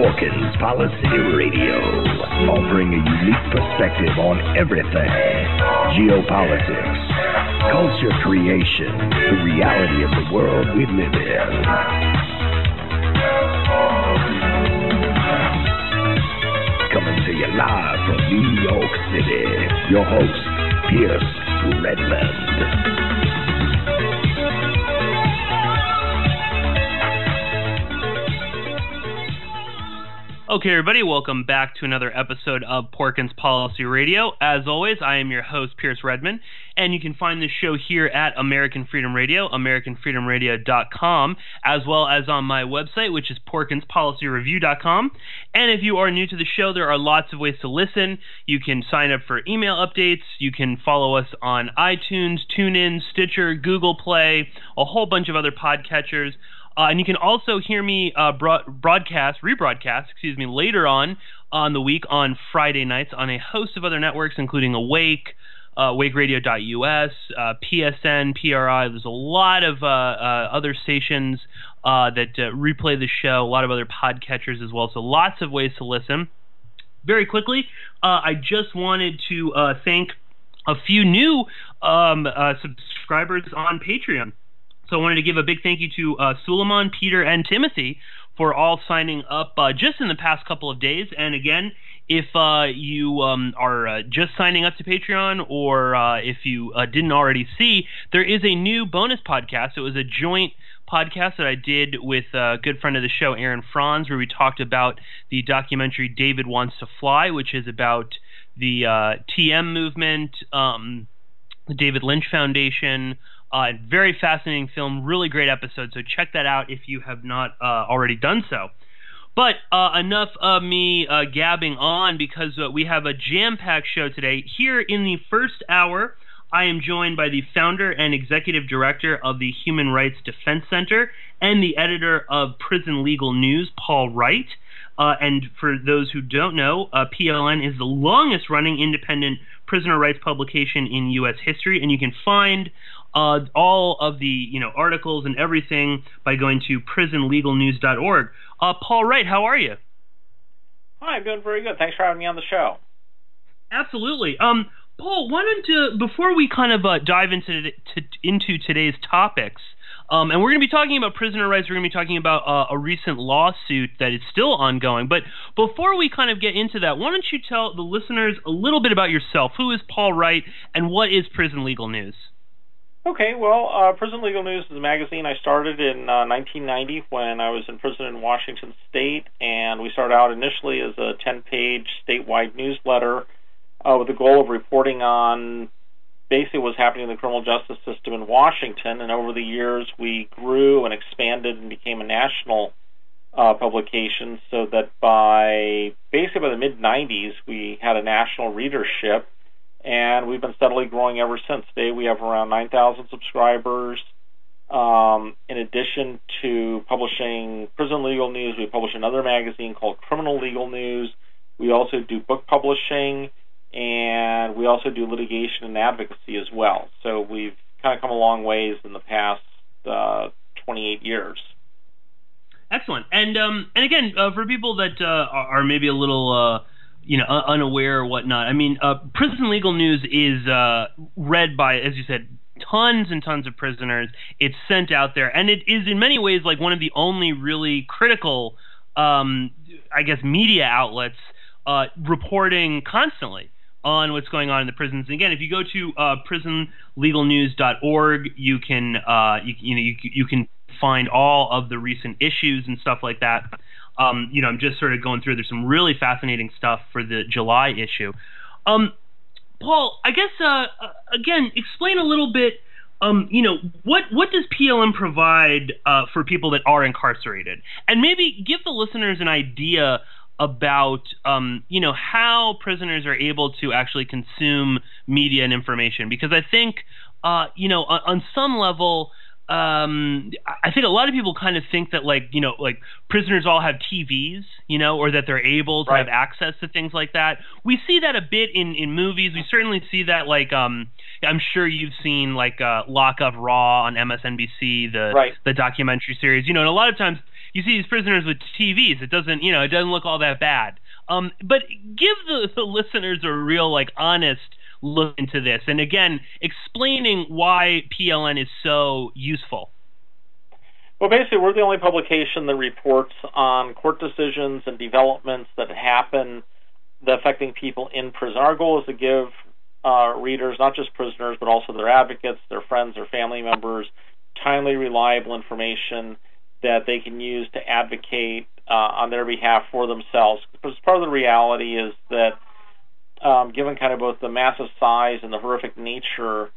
Porkins Policy Radio, offering a unique perspective on everything: geopolitics, culture creation, the reality of the world we live in. Coming to you live from New York City, your host, Pierce Redmond. Okay, everybody, welcome back to another episode of Porkins Policy Radio. As always, I am your host, Pierce Redmond, and you can find this show here at American Freedom Radio, AmericanFreedomRadio.com, as well as on my website, which is PorkinsPolicyReview.com. And if you are new to the show, there are lots of ways to listen. You can sign up for email updates. You can follow us on iTunes, TuneIn, Stitcher, Google Play, a whole bunch of other podcatchers. And you can also hear me rebroadcast, later on the week on Friday nights on a host of other networks, including Awake, WakeRadio.us, PSN, PRI. There's a lot of other stations that replay the show, a lot of other podcatchers as well, so lots of ways to listen. Very quickly, I just wanted to thank a few new subscribers on Patreon. So I wanted to give a big thank you to Suleiman, Peter, and Timothy for all signing up just in the past couple of days. And again, if you are just signing up to Patreon, or if you didn't already see, there is a new bonus podcast. It was a joint podcast that I did with a good friend of the show, Aaron Franz, where we talked about the documentary David Wants to Fly, which is about the TM movement, the David Lynch Foundation. Very fascinating film, really great episode, so check that out if you have not already done so. But enough of me gabbing on, because we have a jam-packed show today. Here in the first hour, I am joined by the founder and executive director of the Human Rights Defense Center and the editor of Prison Legal News, Paul Wright. And for those who don't know, PLN is the longest-running independent prisoner rights publication in U.S. history, and you can find all of the articles and everything by going to prisonlegalnews.org. Paul Wright, how are you? Hi, I'm doing very good. Thanks for having me on the show. Absolutely. Paul, why don't before we kind of dive into today's topics, and we're going to be talking about prisoner rights, we're going to be talking about a recent lawsuit that is still ongoing. But before we kind of get into that, why don't you tell the listeners a little bit about yourself? Who is Paul Wright, and what is Prison Legal News? Okay, well, Prison Legal News is a magazine I started in 1990 when I was in prison in Washington State, and we started out initially as a 10-page statewide newsletter with the goal of reporting on basically what's happening in the criminal justice system in Washington. And over the years, we grew and expanded and became a national publication, so that by the mid-90s, we had a national readership. And we've been steadily growing ever since. Today we have around 9,000 subscribers. In addition to publishing Prison Legal News, we publish another magazine called Criminal Legal News. We also do book publishing, and we also do litigation and advocacy as well. So we've kind of come a long ways in the past 28 years. Excellent. And again, for people that are maybe a little unaware or whatnot. I mean, Prison Legal News is read by, as you said, tons and tons of prisoners. It's sent out there, and it is in many ways like one of the only really critical, media outlets reporting constantly on what's going on in the prisons. And again, if you go to prisonlegalnews.org, you can you can find all of the recent issues and stuff like that. I'm just sort of going through. There's some really fascinating stuff for the July issue. Paul, I guess again, explain a little bit. What does PLN provide for people that are incarcerated, and maybe give the listeners an idea about how prisoners are able to actually consume media and information, because I think on some level. I think a lot of people kind of think that like prisoners all have TVs, or that they're able to have access to things like that. We see that a bit in movies. We certainly see that I'm sure you've seen Lock Up Raw on MSNBC, the documentary series, and a lot of times you see these prisoners with TVs. It doesn't look all that bad. But give the listeners a real, like, honest look into this, and again, explaining why PLN is so useful. Well, basically, we're the only publication that reports on court decisions and developments that happen that affecting people in prison. Our goal is to give readers, not just prisoners, but also their advocates, their friends, their family members, timely, reliable information that they can use to advocate on their behalf for themselves. Because part of the reality is that given kind of both the massive size and the horrific nature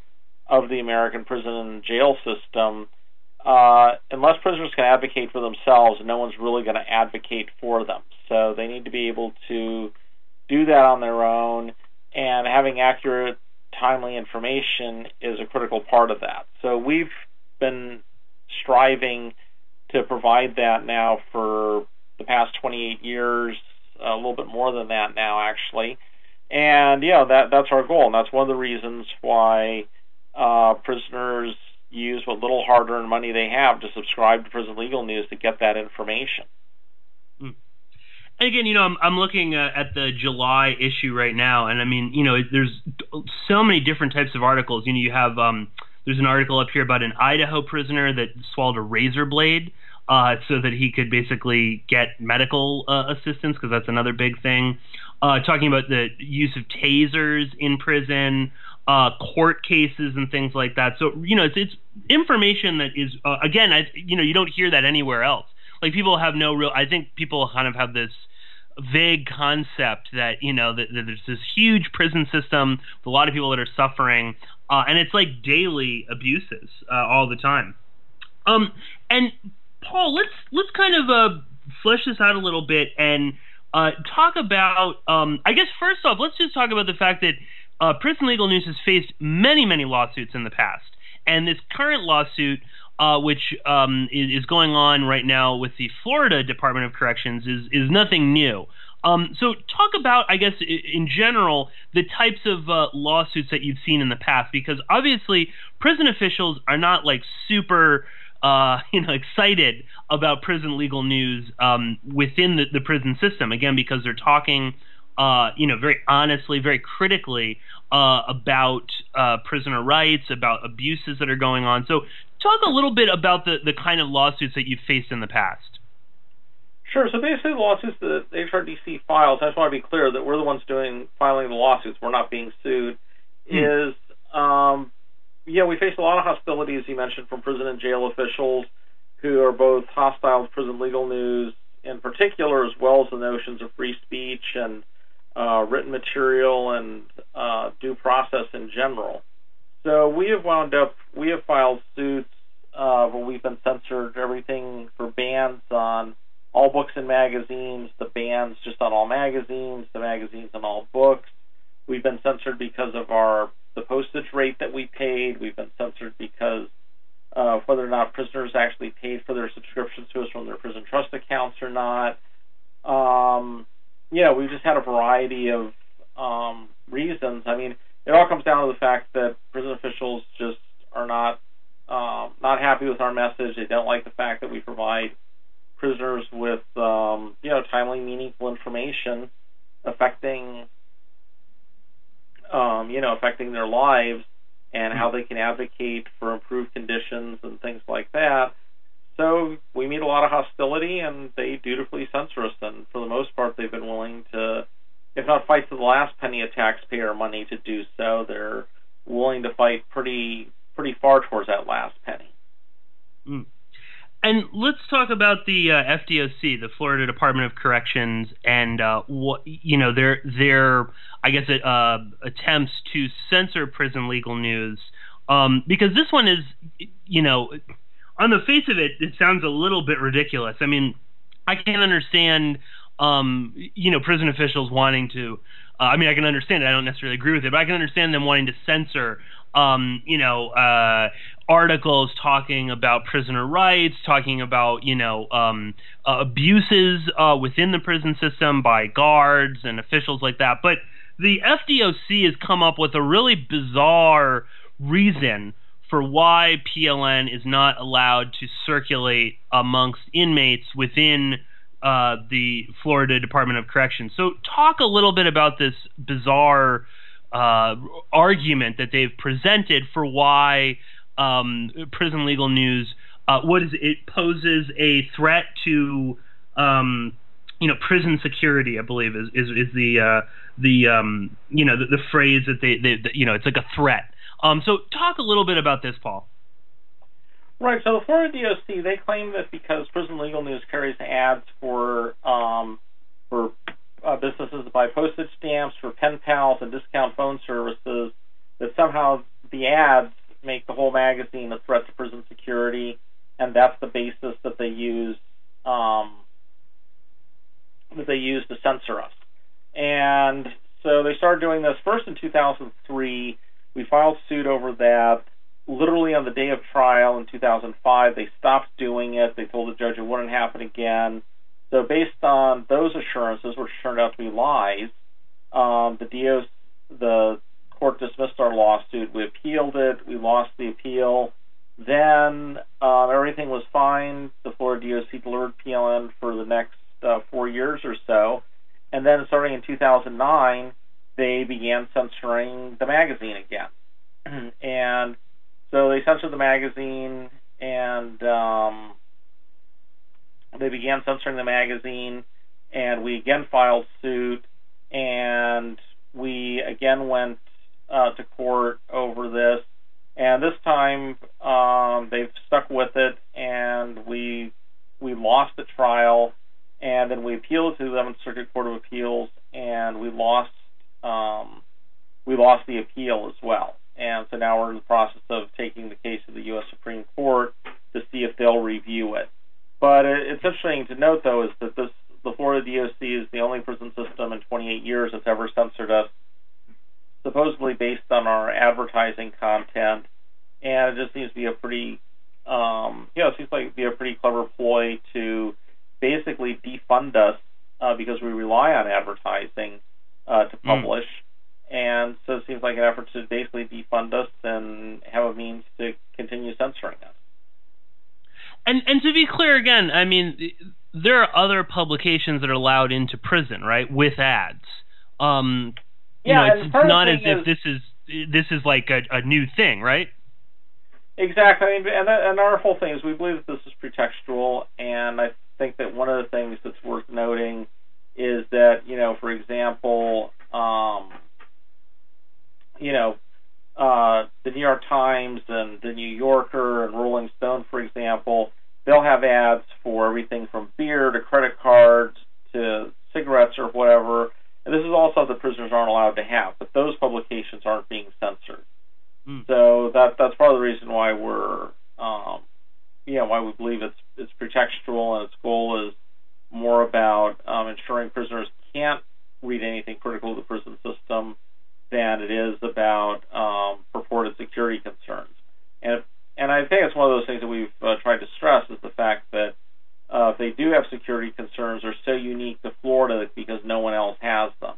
of the American prison and jail system, unless prisoners can advocate for themselves, no one's really going to advocate for them. So they need to be able to do that on their own, and having accurate, timely information is a critical part of that. So we've been striving to provide that now for the past 28 years, a little bit more than that now, actually. And, that's our goal, and that's one of the reasons why prisoners use what little hard-earned money they have to subscribe to Prison Legal News to get that information. And again, I'm looking at the July issue right now, and I mean, there's so many different types of articles. You have there's an article up here about an Idaho prisoner that swallowed a razor blade so that he could basically get medical assistance, because that's another big thing. Talking about the use of tasers in prison, court cases and things like that. So, it's information that is, again, you don't hear that anywhere else. Like, people have no real, I think people kind of have this vague concept that, that there's this huge prison system with a lot of people that are suffering, and it's like daily abuses all the time. And Paul, let's kind of flesh this out a little bit and talk about, I guess first off, let's just talk about the fact that Prison Legal News has faced many, many lawsuits in the past. And this current lawsuit, which is going on right now with the Florida Department of Corrections, is nothing new. So talk about, I guess, in general, the types of lawsuits that you've seen in the past, because obviously prison officials are not like super excited about Prison Legal News within the prison system, again, because they're talking very honestly, very critically about prisoner rights, about abuses that are going on. So talk a little bit about the kind of lawsuits that you've faced in the past. Sure. So basically the lawsuits that the HRDC files, I just want to be clear that we're the ones filing the lawsuits, we're not being sued, is we face a lot of hostility, as you mentioned, from prison and jail officials who are both hostile to Prison Legal News in particular, as well as the notions of free speech and written material and due process in general. So we have filed suits where we've been censored, everything for bans on all books and magazines, the bans just on all magazines, the magazines on all books. We've been censored because of the postage rate that we paid. We've been censored because of whether or not prisoners actually paid for their subscriptions to us from their prison trust accounts or not. We've just had a variety of reasons. I mean, it all comes down to the fact that prison officials just are not happy with our message. They don't like the fact that we provide prisoners with timely, meaningful information affecting their lives and how they can advocate for improved conditions and things like that. So we meet a lot of hostility, and they dutifully censor us. And for the most part, they've been willing to, if not fight to the last penny of taxpayer money to do so, they're willing to fight pretty far towards that last penny. And let's talk about the FDOC, the Florida Department of Corrections, and their I guess attempts to censor Prison Legal News, because this one is, on the face of it, it sounds a little bit ridiculous. I mean, I can understand, prison officials wanting to. I can understand it. I don't necessarily agree with it, but I can understand them wanting to censor, articles talking about prisoner rights, talking about, abuses within the prison system by guards and officials like that. But the FDOC has come up with a really bizarre reason for why PLN is not allowed to circulate amongst inmates within the Florida Department of Corrections. So talk a little bit about this bizarre argument that they've presented for why Prison Legal News it poses a threat to prison security, I believe is the phrase that they it's like a threat. So talk a little bit about this, Paul. Right. So the Florida DOC, they claim that because Prison Legal News carries ads for businesses that buy postage stamps, for pen pals, and discount phone services, that somehow the ads make the whole magazine a threat to prison security, and that's the basis that they use to censor us. And so they started doing this first in 2003. We filed suit over that. Literally on the day of trial in 2005, they stopped doing it. They told the judge it wouldn't happen again. So based on those assurances, which turned out to be lies, the court dismissed our lawsuit. We appealed it. We lost the appeal. Then everything was fine. The Florida DOC delivered PLN for the next 4 years or so. And then starting in 2009, they began censoring the magazine again. And so they censored the magazine, and we again filed suit, and we again went to court over this. And this time, they've stuck with it, and we lost the trial, and then we appealed to the 11th Circuit Court of Appeals, and we lost the appeal as well. And so now we're in the process of taking the case to the U.S. Supreme Court to see if they'll review it. But it's interesting to note, though, is that the Florida DOC is the only prison system in 28 years that's ever censored us, supposedly based on our advertising content, and it just seems to be a pretty, clever ploy to basically defund us because we rely on advertising to publish. And so it seems like an effort to basically defund us and have a means to continue censoring us. And to be clear again, I mean, there are other publications that are allowed into prison, right, with ads. It's not as if this is like a new thing, right? Exactly, and our whole thing is we believe that this is pretextual, and I think that one of the things that's worth noting is that, for example, the New York Times and the New Yorker and Rolling Stone, for example, they'll have ads for everything from beer to credit cards to cigarettes or whatever. And this is all stuff that prisoners aren't allowed to have, but those publications aren't being censored. So that's part of the reason why why we believe it's pretextual, and its goal is more about ensuring prisoners can't read anything critical of the prison system than it is about purported security concerns. And I think it's one of those things that we've tried to stress is the fact that if they do have security concerns, they're so unique to Florida because no one else has them.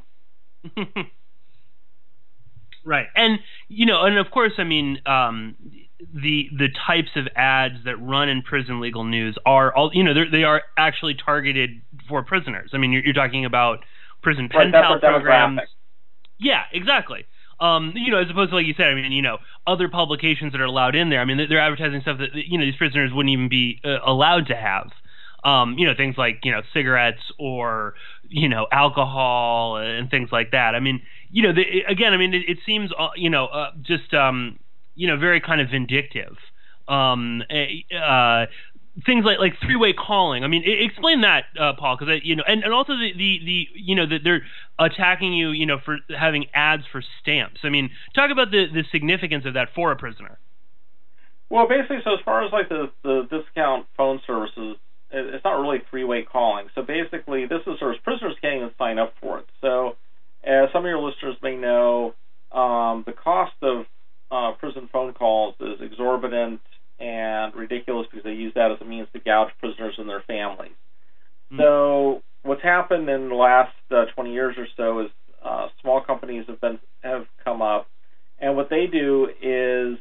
Right. And, and of course, I mean, the types of ads that run in Prison Legal News are all, they are actually targeted for prisoners. I mean, you're talking about prison pen pal programs. Yeah, exactly. As opposed to, like you said, I mean, other publications that are allowed in there. I mean, they're advertising stuff that, these prisoners wouldn't even be allowed to have. Things like, cigarettes or, alcohol and things like that. I mean, it seems, very kind of vindictive. Things like three-way calling. I mean, explain that, Paul, because and also that they're attacking you, for having ads for stamps. I mean, talk about the significance of that for a prisoner. Well, basically, so as far as like the discount phone services, it's not really three-way calling. So basically, this is sort of prisoners can't even sign up for it. So, as some of your listeners may know, the cost of prison phone calls is exorbitant and ridiculous because they use that as a means to gouge prisoners and their families. So what's happened in the last 20 years or so is small companies have come up, and what they do is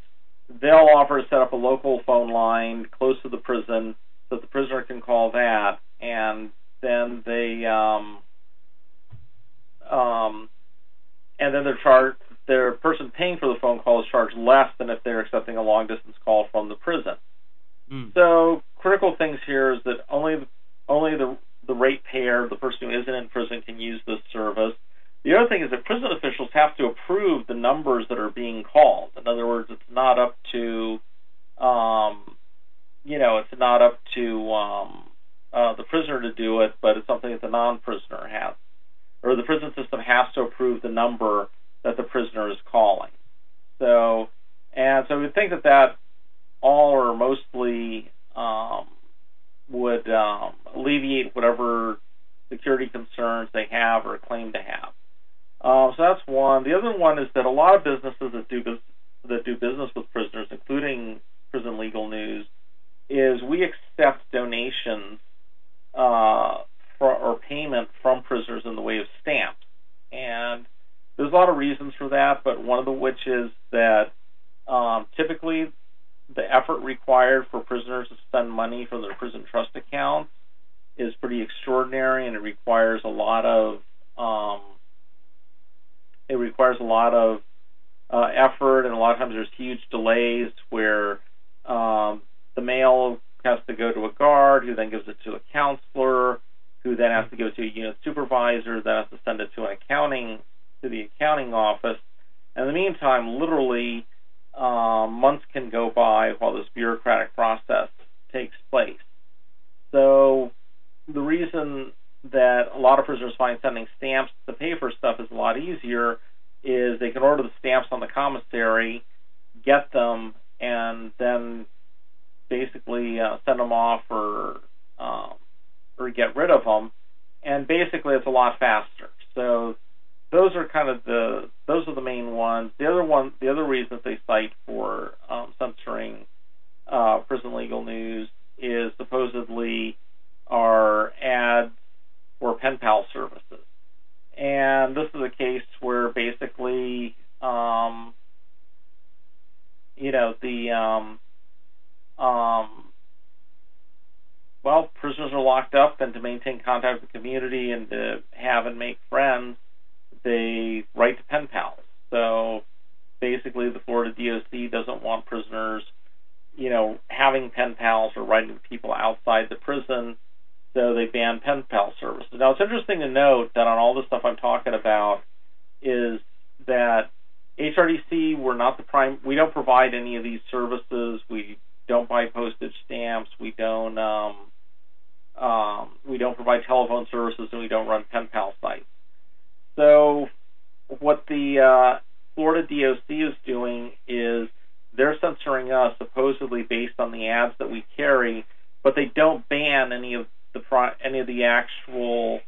they'll offer to set up a local phone line close to the prison so that the prisoner can call that, and then their person paying for the phone call is charged less than if they're accepting a long distance call from the prison. So critical things here is that only the ratepayer, the person who isn't in prison, can use this service. The other thing is that prison officials have to approve the numbers that are being called. In other words, it's not up to the prisoner to do it, but it's something that the non-prisoner has, or the prison system has to approve the number that the prisoner is calling. So we think that all or mostly would alleviate whatever security concerns they have or claim to have. So that's one. The other one is that a lot of businesses that do business with prisoners, including Prison Legal News, is we accept donations or payment from prisoners in the way of stamps. And there's a lot of reasons for that, but one of which is that typically the effort required for prisoners to spend money from their prison trust accounts is pretty extraordinary, and it requires a lot of effort, and a lot of times there's huge delays where the mail has to go to a guard, who then gives it to a counselor, who then has to go to a unit supervisor, that has to send it to the accounting office. And in the meantime, literally, months can go by while this bureaucratic process takes place. So the reason that a lot of prisoners find sending stamps to pay for stuff is a lot easier is they can order the stamps on the commissary, get them, and then basically send them off or get rid of them. And basically it's a lot faster. So those are the main ones. The other reason that they cite for censoring Prison Legal News is supposedly our ads for pen pal services. And this is a case where basically, prisoners are locked up, and to maintain contact with the community and to have and make friends, they write to pen pals. So basically the Florida DOC doesn't want prisoners, having pen pals or writing to people outside the prison, so they ban pen pal services. Now, it's interesting to note that on all the stuff I'm talking about is that HRDC, we don't provide any of these services. We don't buy postage stamps. We don't provide telephone services, and we don't run pen pal sites. So what the Florida DOC is doing is they're censoring us supposedly based on the ads that we carry, but they don't ban any of the actual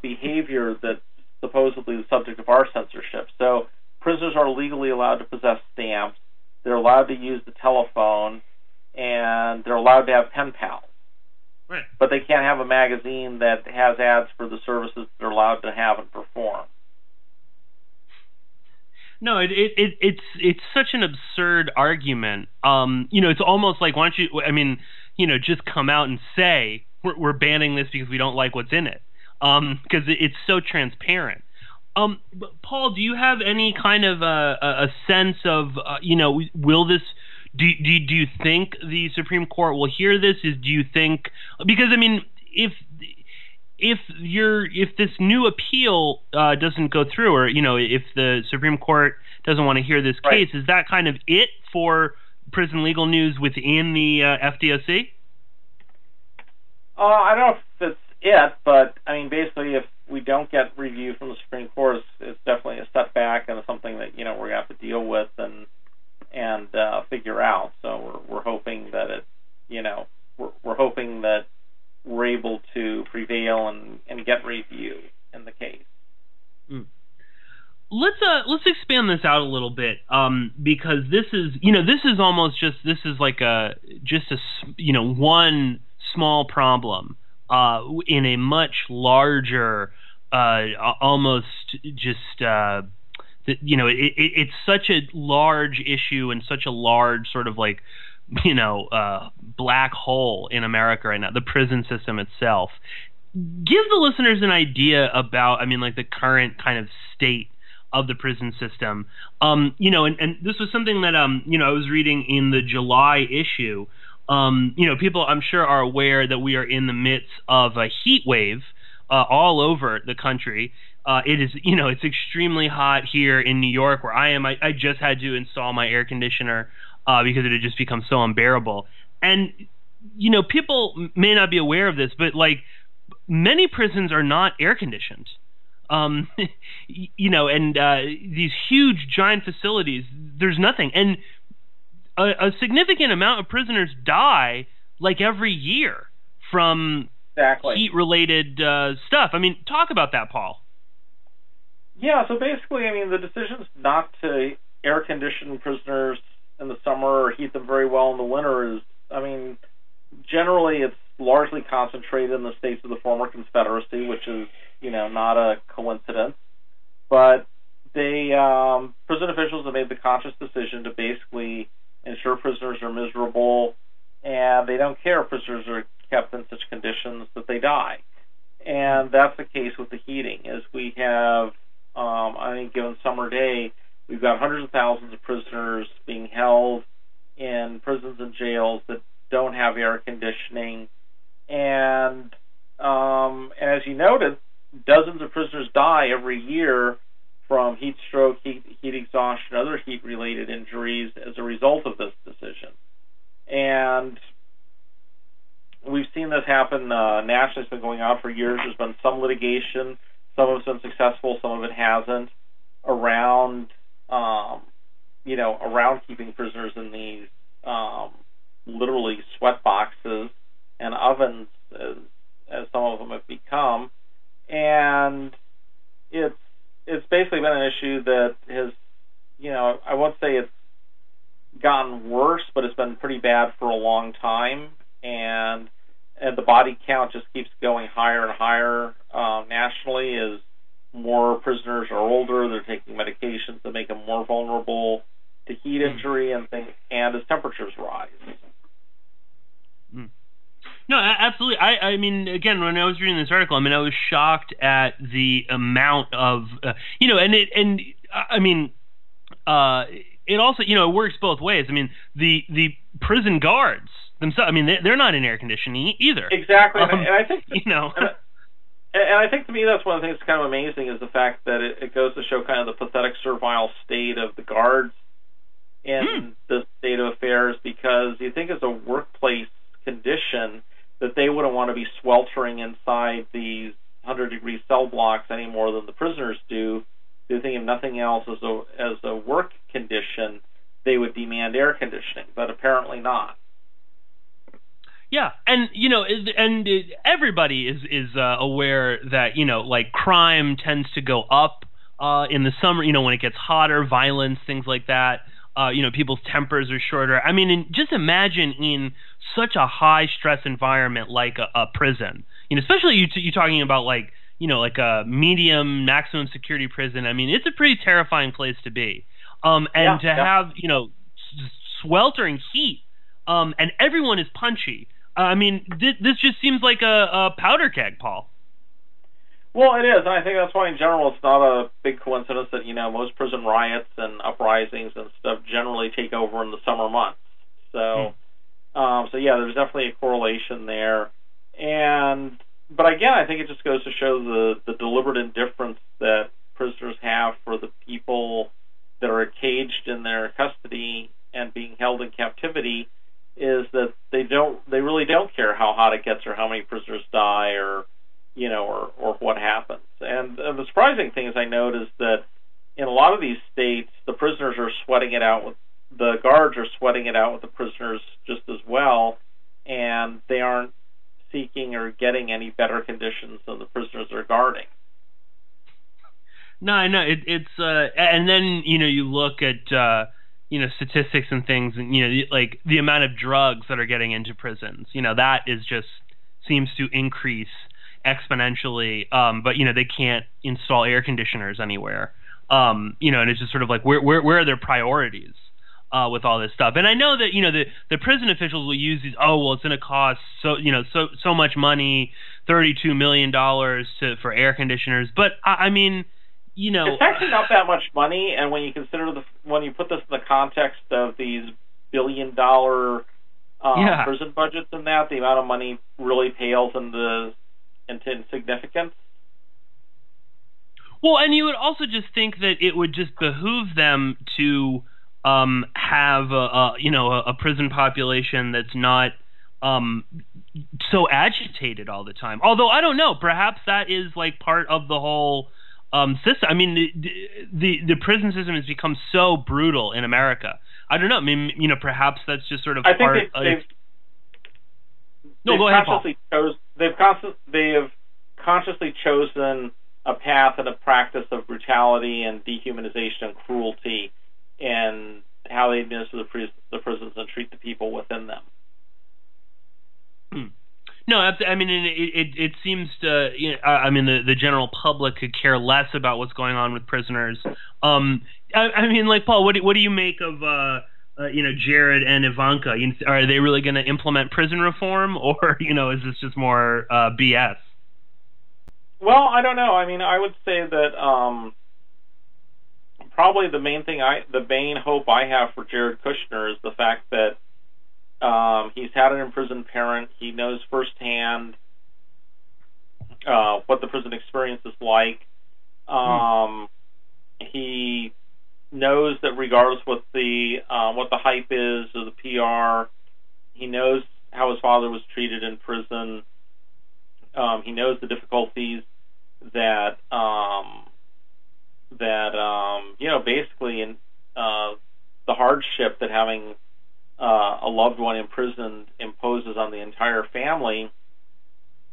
behavior that's supposedly the subject of our censorship. So prisoners are legally allowed to possess stamps, they're allowed to use the telephone, and they're allowed to have pen pals. Right. But they can't have a magazine that has ads for the services they're allowed to have and perform. No, it's such an absurd argument. It's almost like, why don't you, just come out and say we're banning this because we don't like what's in it, because it's so transparent. Paul, do you have any kind of a sense of, will this? Do you think the Supreme Court will hear this? Do you think, because if this new appeal doesn't go through, or if the Supreme Court doesn't want to hear this case, is that kind of it for Prison Legal News within the FDOC? I don't know if it's it, but basically, if we don't get review from the Supreme Court, it's definitely a setback and it's something that we're going to have to deal with and figure out. So we're hoping that we're hoping that we're able to prevail and get review in the case. Let's expand this out a little bit, because this is almost just one small problem in a much larger, almost just it's such a large issue and such a large sort of like, black hole in America right now, the prison system itself. Give the listeners an idea about, the current kind of state of the prison system. And this was something that, I was reading in the July issue. People I'm sure are aware that we are in the midst of a heat wave all over the country. It is, it's extremely hot here in New York where I am. I just had to install my air conditioner because it had just become so unbearable. And, people may not be aware of this, but like many prisons are not air conditioned. And these huge giant facilities, there's nothing. And a significant amount of prisoners die like every year from heat-related stuff. Talk about that, Paul. Yeah, so basically, the decisions not to air condition prisoners in the summer or heat them very well in the winter is, generally it's largely concentrated in the states of the former Confederacy, which is, not a coincidence. But prison officials have made the conscious decision to basically ensure prisoners are miserable, and they don't care if prisoners are kept in such conditions that they die. And that's the case with the heating, as we have, on any given summer day, we've got hundreds of thousands of prisoners being held in prisons and jails that don't have air conditioning. And as you noted, dozens of prisoners die every year from heat stroke, heat exhaustion, other heat-related injuries as a result of this decision. And we've seen this happen nationally. It's been going on for years. There's been some litigation. Some of it's been successful, some of it hasn't, around keeping prisoners in these literally sweat boxes and ovens, as some of them have become. And it's basically been an issue that has, I won't say it's gotten worse, but it's been pretty bad for a long time. And the body count just keeps going higher and higher nationally as more prisoners are older. They're taking medications that make them more vulnerable to heat injury and things, and as temperatures rise. No, absolutely. Again, when I was reading this article, I was shocked at the amount of, it also, it works both ways. The prison guards themselves, they're not in air conditioning either. Exactly. And I think, and I think to me that's one of the things that's kind of amazing is the fact that it goes to show kind of the pathetic servile state of the guards in this state of affairs, because you think as a workplace condition that they wouldn't want to be sweltering inside these 100-degree cell blocks any more than the prisoners do. They think if nothing else as a work condition, they would demand air conditioning, but apparently not. Yeah, and everybody is aware that like crime tends to go up in the summer. When it gets hotter, violence, things like that. People's tempers are shorter. Just imagine in such a high stress environment like a prison. Especially you talking about like a medium maximum security prison. It's a pretty terrifying place to be. Have sweltering heat, and everyone is punchy. This just seems like a powder keg, Paul. Well, it is, and I think that's why in general it's not a big coincidence that, most prison riots and uprisings and stuff generally take over in the summer months. So, yeah, there's definitely a correlation there. But again, I think it just goes to show the deliberate indifference that prisoners have for the people that are caged in their custody and being held in captivity, is that they really don't care how hot it gets or how many prisoners die or what happens. And the surprising thing, as I note, is that in a lot of these states, the prisoners are sweating it out the guards are sweating it out with the prisoners just as well, and they aren't seeking or getting any better conditions than the prisoners are guarding. No, I know it's and then you look at statistics and things, and like the amount of drugs that are getting into prisons, that is just seems to increase exponentially, but they can't install air conditioners anywhere. And it's just sort of like where are their priorities with all this stuff? And I know that the prison officials will use these. Oh well, it's going to cost so much money, $32 million for air conditioners. But I mean, it's actually not that much money. And when you consider when you put this in the context of these billion-dollar prison budgets and that, the amount of money really pales into insignificance. Well, and you would also just think that it would just behoove them to have a prison population that's not so agitated all the time. Although I don't know, perhaps that is like part of the whole system. I mean, the prison system has become so brutal in America. I don't know. I mean, perhaps that's just sort of part of. No, go ahead, Paul. They have consciously chosen a path and a practice of brutality and dehumanization and cruelty in how they administer the prisons and treat the people within them. No, I mean, it seems to. I mean, the general public could care less about what's going on with prisoners. I mean, like Paul, what do you make of Jared and Ivanka? Are they really going to implement prison reform, or is this just more BS? Well, I don't know. I mean, I would say that probably the main hope I have for Jared Kushner is the fact that he's had an imprisoned parent. He knows firsthand what the prison experience is like. He knows that regardless what the hype is or the PR, he knows how his father was treated in prison. He knows the difficulties that basically in the hardship that having a loved one imprisoned imposes on the entire family.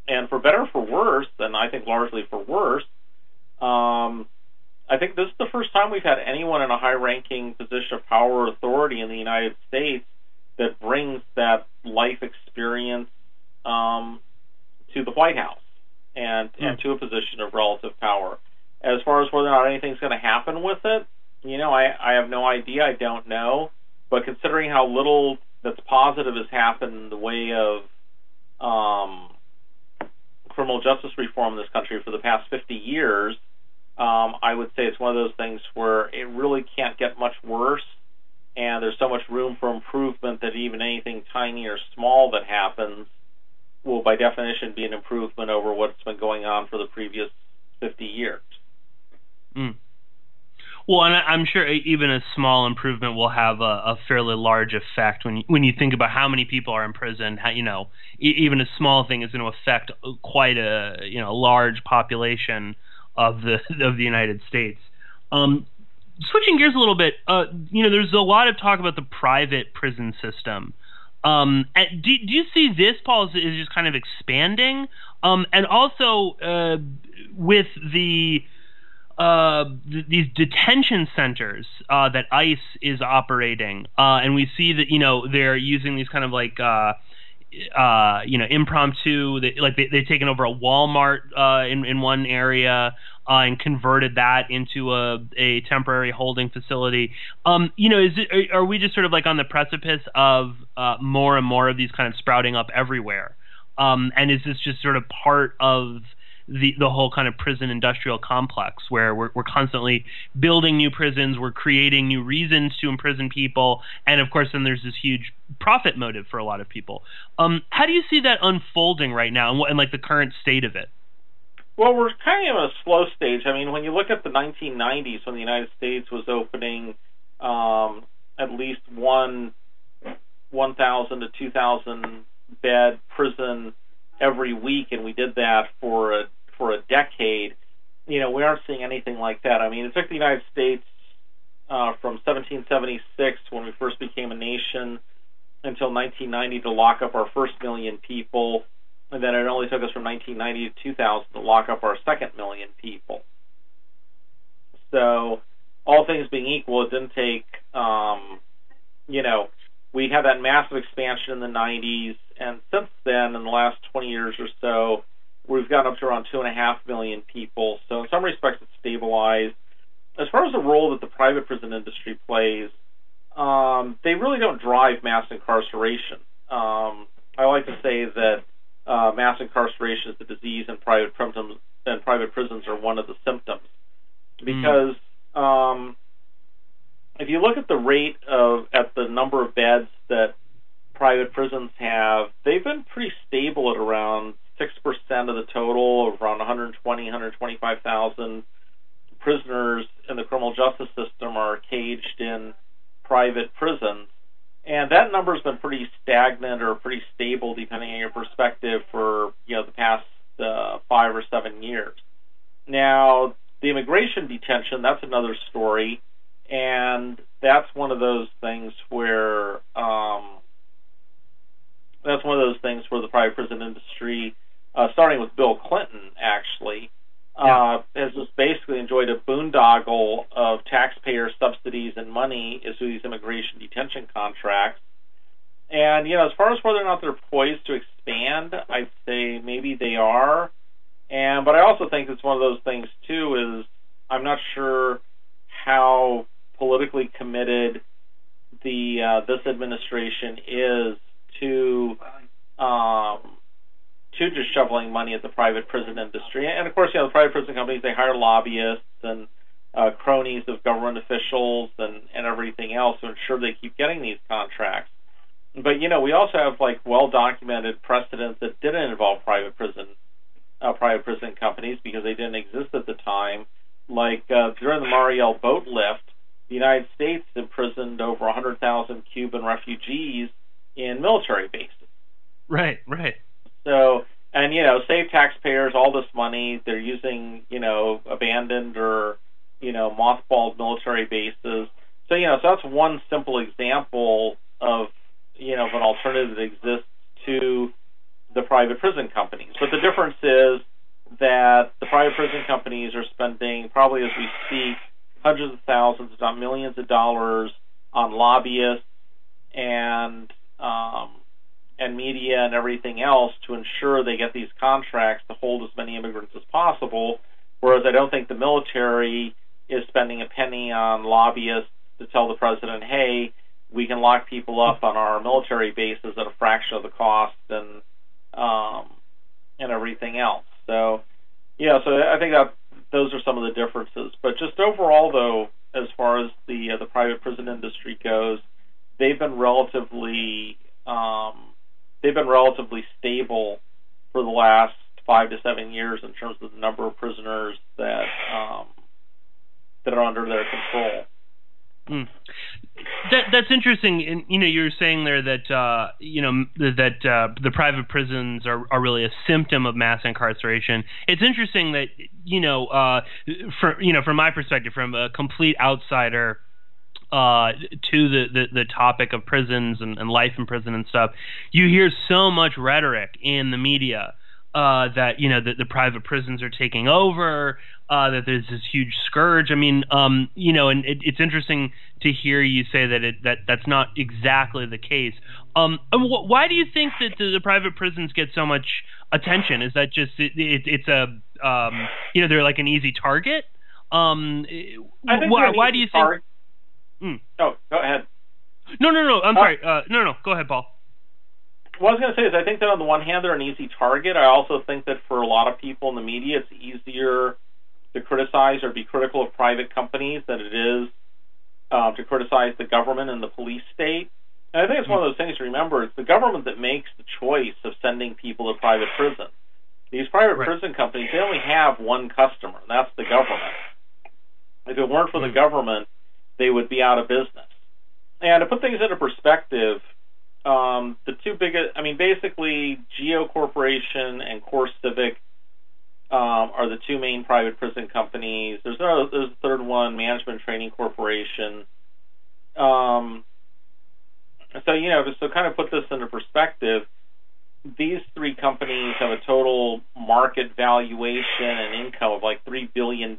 And for better or for worse, and I think largely for worse, I think this is the first time we've had anyone in a high-ranking position of power or authority in the United States that brings that life experience to the White House and to a position of relative power. As far as whether or not anything's going to happen with it, I have no idea. I don't know. But considering how little that's positive has happened in the way of criminal justice reform in this country for the past 50 years, I would say it's one of those things where it really can't get much worse, and there's so much room for improvement that even anything tiny or small that happens will, by definition, be an improvement over what's been going on for the previous 50 years. Well, and I'm sure even a small improvement will have a fairly large effect when you think about how many people are in prison. Even a small thing is going to affect quite a large population of the United States. Switching gears a little bit, there's a lot of talk about the private prison system. Do you see this, Paul, is just kind of expanding? And also with these detention centers that ICE is operating, and we see that they're using these kind of like impromptu. They've taken over a Walmart in one area and converted that into a temporary holding facility. Are we just sort of like on the precipice of more and more of these kind of sprouting up everywhere? And is this just sort of part of the whole kind of prison industrial complex where we're constantly building new prisons, we're creating new reasons to imprison people, and of course then there's this huge profit motive for a lot of people. How do you see that unfolding right now and like the current state of it? Well, we're kind of in a slow stage. I mean, when you look at the 1990s when the United States was opening at least one 1,000 to 2,000 bed prison every week, and we did that for a decade, we aren't seeing anything like that. I mean, it took the United States from 1776, when we first became a nation, until 1990 to lock up our first million people, and then it only took us from 1990 to 2000 to lock up our second million people. So, all things being equal, it didn't take, we had that massive expansion in the 90s, and since then, in the last 20 years or so, we've gotten up to around 2.5 million people. So in some respects, it's stabilized. as far as the role that the private prison industry plays, they really don't drive mass incarceration. I like to say that mass incarceration is the disease, and private prisons are one of the symptoms. Because if you look at the rate at the number of beds that private prisons have, they've been pretty stable at around 6% of the total, of around 125,000 prisoners in the criminal justice system are caged in private prisons. And that number's been pretty stagnant or pretty stable, depending on your perspective, for the past 5 or 7 years. Now, the immigration detention, that's another story, and that's one of those things where the private prison industry, starting with Bill Clinton, actually, has just basically enjoyed a boondoggle of taxpayer subsidies and money through these immigration detention contracts. And, as far as whether or not they're poised to expand, I'd say maybe they are. But I also think it's one of those things, too, is I'm not sure how politically committed this administration is to just shoveling money at the private prison industry. And, of course, the private prison companies, they hire lobbyists and cronies of government officials and everything else to ensure they keep getting these contracts. But, we also have, well-documented precedents that didn't involve private prison companies because they didn't exist at the time. During the Mariel boat lift, the United States imprisoned over 100,000 Cuban refugees in military bases. Right. So, and, save taxpayers all this money. They're using, abandoned or, mothballed military bases. So, so that's one simple example of, of an alternative that exists to the private prison companies. But the difference is that the private prison companies are spending, probably as we speak, hundreds of thousands, if not millions of dollars on lobbyists and media and everything else to ensure they get these contracts to hold as many immigrants as possible, whereas I don't think the military is spending a penny on lobbyists to tell the president, hey, we can lock people up on our military bases at a fraction of the cost and everything else. So, so I think that those are some of the differences. But just overall, though, as far as the private prison industry goes, they've been relatively stable for the last 5 to 7 years in terms of the number of prisoners that are under their control. That's interesting. And you were saying there that the private prisons are really a symptom of mass incarceration. It's interesting that from my perspective, from a complete outsider to the topic of prisons and life in prison and stuff, you hear so much rhetoric in the media that the private prisons are taking over, that there's this huge scourge. I mean, and it's interesting to hear you say that's not exactly the case. Why do you think that the private prisons get so much attention? Is that just it's a they're like an easy target? I think why do you think? Oh, go ahead. No. I'm sorry. No. Go ahead, Paul. What I was going to say is I think that on the one hand they're an easy target. I also think that for a lot of people in the media it's easier to criticize or be critical of private companies than it is to criticize the government and the police state. And I think it's one of those things to remember. It's the government that makes the choice of sending people to private prison. These private prison companies, they only have one customer, and that's the government. If it weren't for the government, they would be out of business. And to put things into perspective, the two biggest, basically Geo Corporation and Core Civic are the two main private prison companies. There's a third one, Management Training Corporation. So kind of put this into perspective, these three companies have a total market valuation and income of like $3 billion,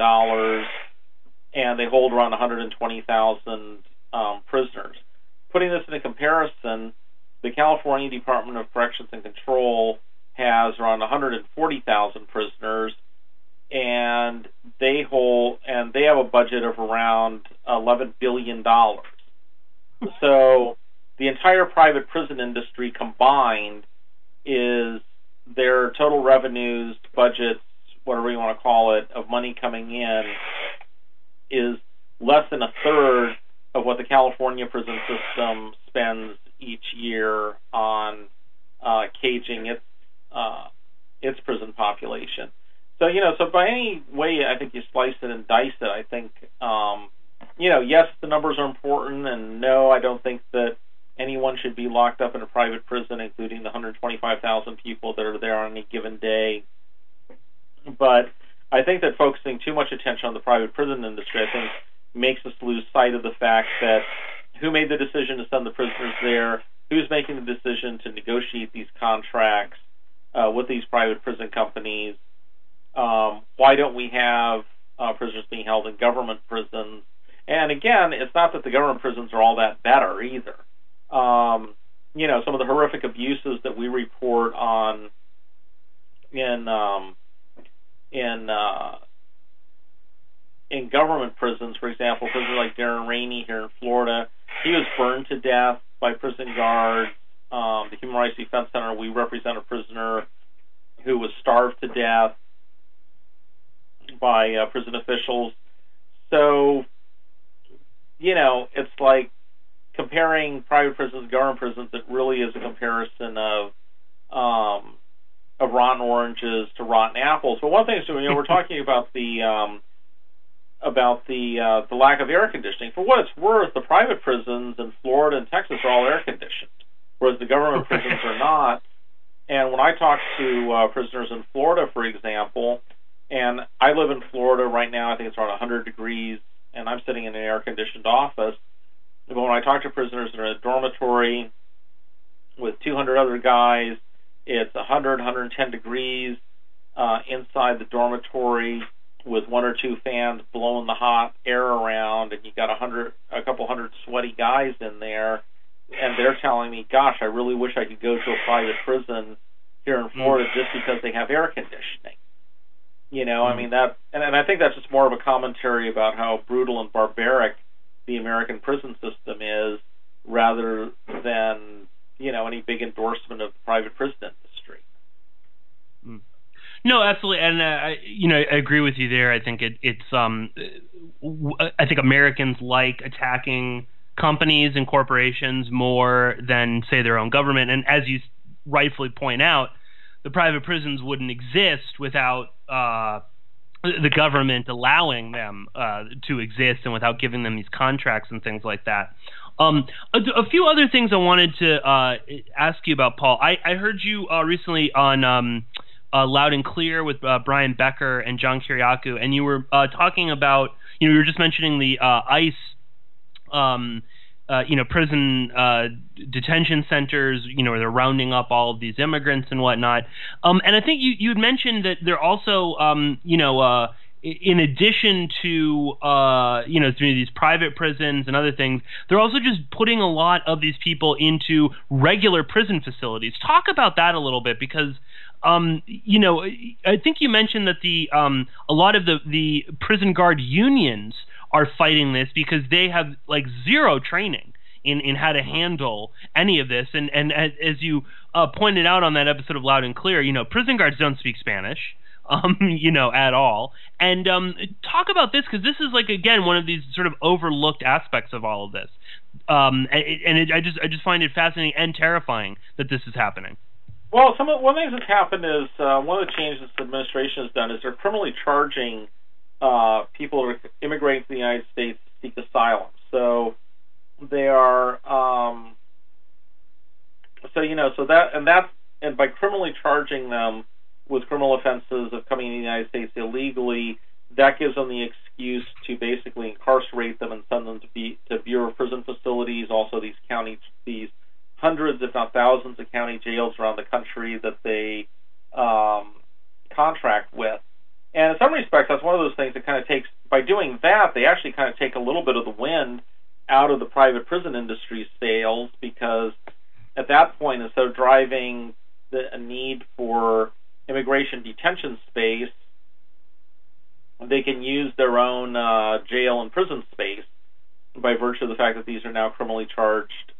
and they hold around 120,000 prisoners. Putting this into comparison, the California Department of Corrections and Control has around 140,000 prisoners, and they have a budget of around $11 billion. So the entire private prison industry combined is their total revenues, budgets, whatever you want to call it, of money coming in is less than a third of what the California prison system spends each year on caging its prison population. So, so by any way I think you slice it and dice it, I think, yes, the numbers are important, and no, I don't think that anyone should be locked up in a private prison, including the 125,000 people that are there on any given day. But I think that focusing too much attention on the private prison industry, I think, makes us lose sight of the fact that who made the decision to send the prisoners there, who's making the decision to negotiate these contracts with these private prison companies, why don't we have prisoners being held in government prisons? And again, it's not that the government prisons are all that better either. Some of the horrific abuses that we report on in government prisons, for example, prisoners like Darren Rainey here in Florida, he was burned to death by prison guards. The Human Rights Defense Center, we represent a prisoner who was starved to death by prison officials. So, it's like comparing private prisons and government prisons. It really is a comparison of rotten oranges to rotten apples. But one thing is, we're talking about the lack of air conditioning. For what it's worth, the private prisons in Florida and Texas are all air conditioned, whereas the government prisons are not. And when I talk to prisoners in Florida, for example, and I live in Florida right now, I think it's around 100 degrees, and I'm sitting in an air-conditioned office. But when I talk to prisoners that are in a dormitory with 200 other guys, it's 100, 110 degrees inside the dormitory with one or two fans blowing the hot air around, and you got a couple hundred sweaty guys in there, and they're telling me, gosh, I really wish I could go to a private prison here in Florida just because they have air conditioning. I mean, and I think that's just more of a commentary about how brutal and barbaric the American prison system is, rather than, any big endorsement of the private prison industry. No, absolutely, and I agree with you there. I think I think Americans like attacking companies and corporations more than, say, their own government. And as you rightfully point out, the private prisons wouldn't exist without the government allowing them to exist, and without giving them these contracts and things like that. A few other things I wanted to ask you about, Paul. I heard you recently on Loud and Clear with Brian Becker and John Kiriakou, and you were talking about, you were just mentioning the ICE prison detention centers, where they're rounding up all of these immigrants and whatnot. And I think you had mentioned that they're also, in addition to, these private prisons and other things, they're also just putting a lot of these people into regular prison facilities. Talk about that a little bit, because I think you mentioned that a lot of the prison guard unions are fighting this because they have zero training in how to handle any of this. And as you pointed out on that episode of Loud and Clear, prison guards don't speak Spanish, at all. And talk about this, because this is again, one of these sort of overlooked aspects of all of this. I just find it fascinating and terrifying that this is happening. Well, one of the things that's happened is one of the changes the administration has done is they're criminally charging people who are immigrating to the United States to seek asylum. So they are, and by criminally charging them with criminal offenses of coming into the United States illegally, that gives them the excuse to basically incarcerate them and send them to Bureau of Prison Facilities, also these hundreds, if not thousands, of county jails around the country that they contract with. And in some respects, that's one of those things that kind of takes, by doing that, they actually kind of take a little bit of the wind out of the private prison industry's sails, because at that point, instead of driving a need for immigration detention space, they can use their own jail and prison space by virtue of the fact that these are now criminally charged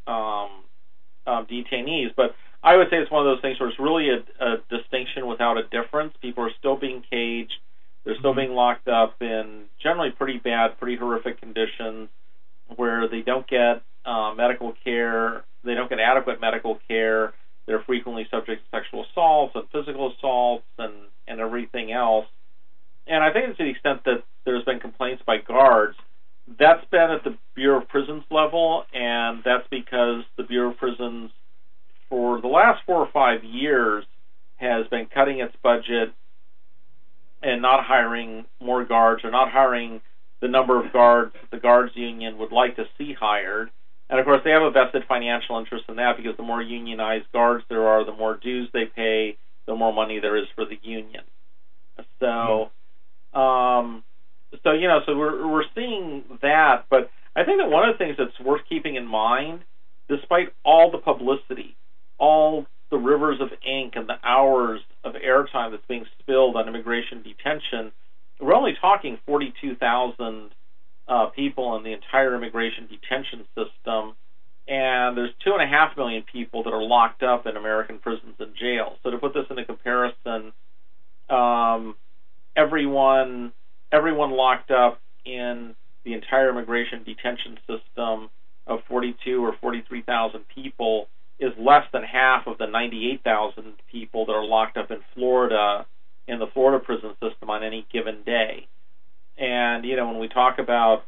detainees. But I would say it's one of those things where it's really a distinction without a difference. People are still being caged. They're still being locked up in generally pretty bad, pretty horrific conditions where they don't get medical care. They don't get adequate medical care. They're frequently subject to sexual assaults and physical assaults and everything else. And I think to the extent that there's been complaints by guards, that's been at the Bureau of Prisons level, and that's because the Bureau of Prisons for the last 4 or 5 years has been cutting its budget and not hiring more guards, or not hiring the number of guards that the guards union would like to see hired. And of course they have a vested financial interest in that, because the more unionized guards there are, the more dues they pay, the more money there is for the union. So we're seeing that. But I think that one of the things that's worth keeping in mind, despite all the publicity, all the rivers of ink and the hours of airtime that's being spilled on immigration detention, we're only talking 42,000 people in the entire immigration detention system, and there's 2.5 million people that are locked up in American prisons and jails. So to put this into comparison, everyone locked up in the entire immigration detention system of 42 or 43,000 people is less than half of the 98,000 people that are locked up in Florida, in the Florida prison system on any given day. And, when we talk about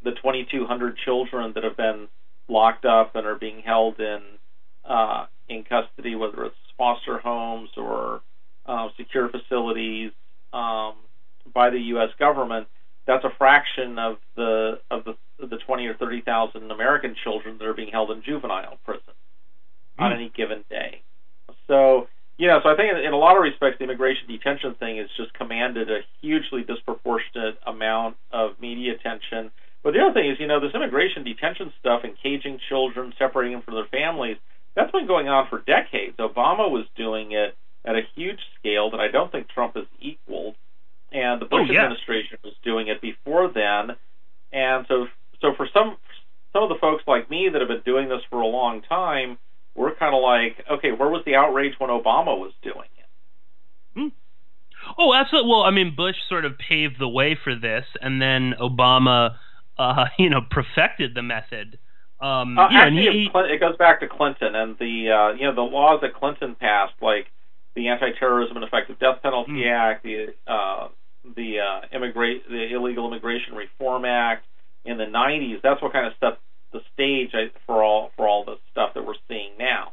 the 2,200 children that have been locked up and are being held in custody, whether it's foster homes or secure facilities by the U.S. government, that's a fraction of the 20 or 30,000 American children that are being held in juvenile prison on any given day. So, so I think in a lot of respects, the immigration detention thing has just commanded a hugely disproportionate amount of media attention. But the other thing is, this immigration detention stuff and caging children, separating them from their families, that's been going on for decades. Obama was doing it at a huge scale that I don't think Trump has equaled. And the Bush administration was doing it before then. And so for some of the folks like me that have been doing this for a long time, we're kind of like, okay, where was the outrage when Obama was doing it? Oh, absolutely. Well, I mean, Bush sort of paved the way for this, and then Obama, perfected the method. Actually, it goes back to Clinton and the laws that Clinton passed, like the Anti-Terrorism and Effective Death Penalty Act, the Illegal Immigration Reform Act in the 90s. That's what kind of set the stage for all the stuff that we're seeing now.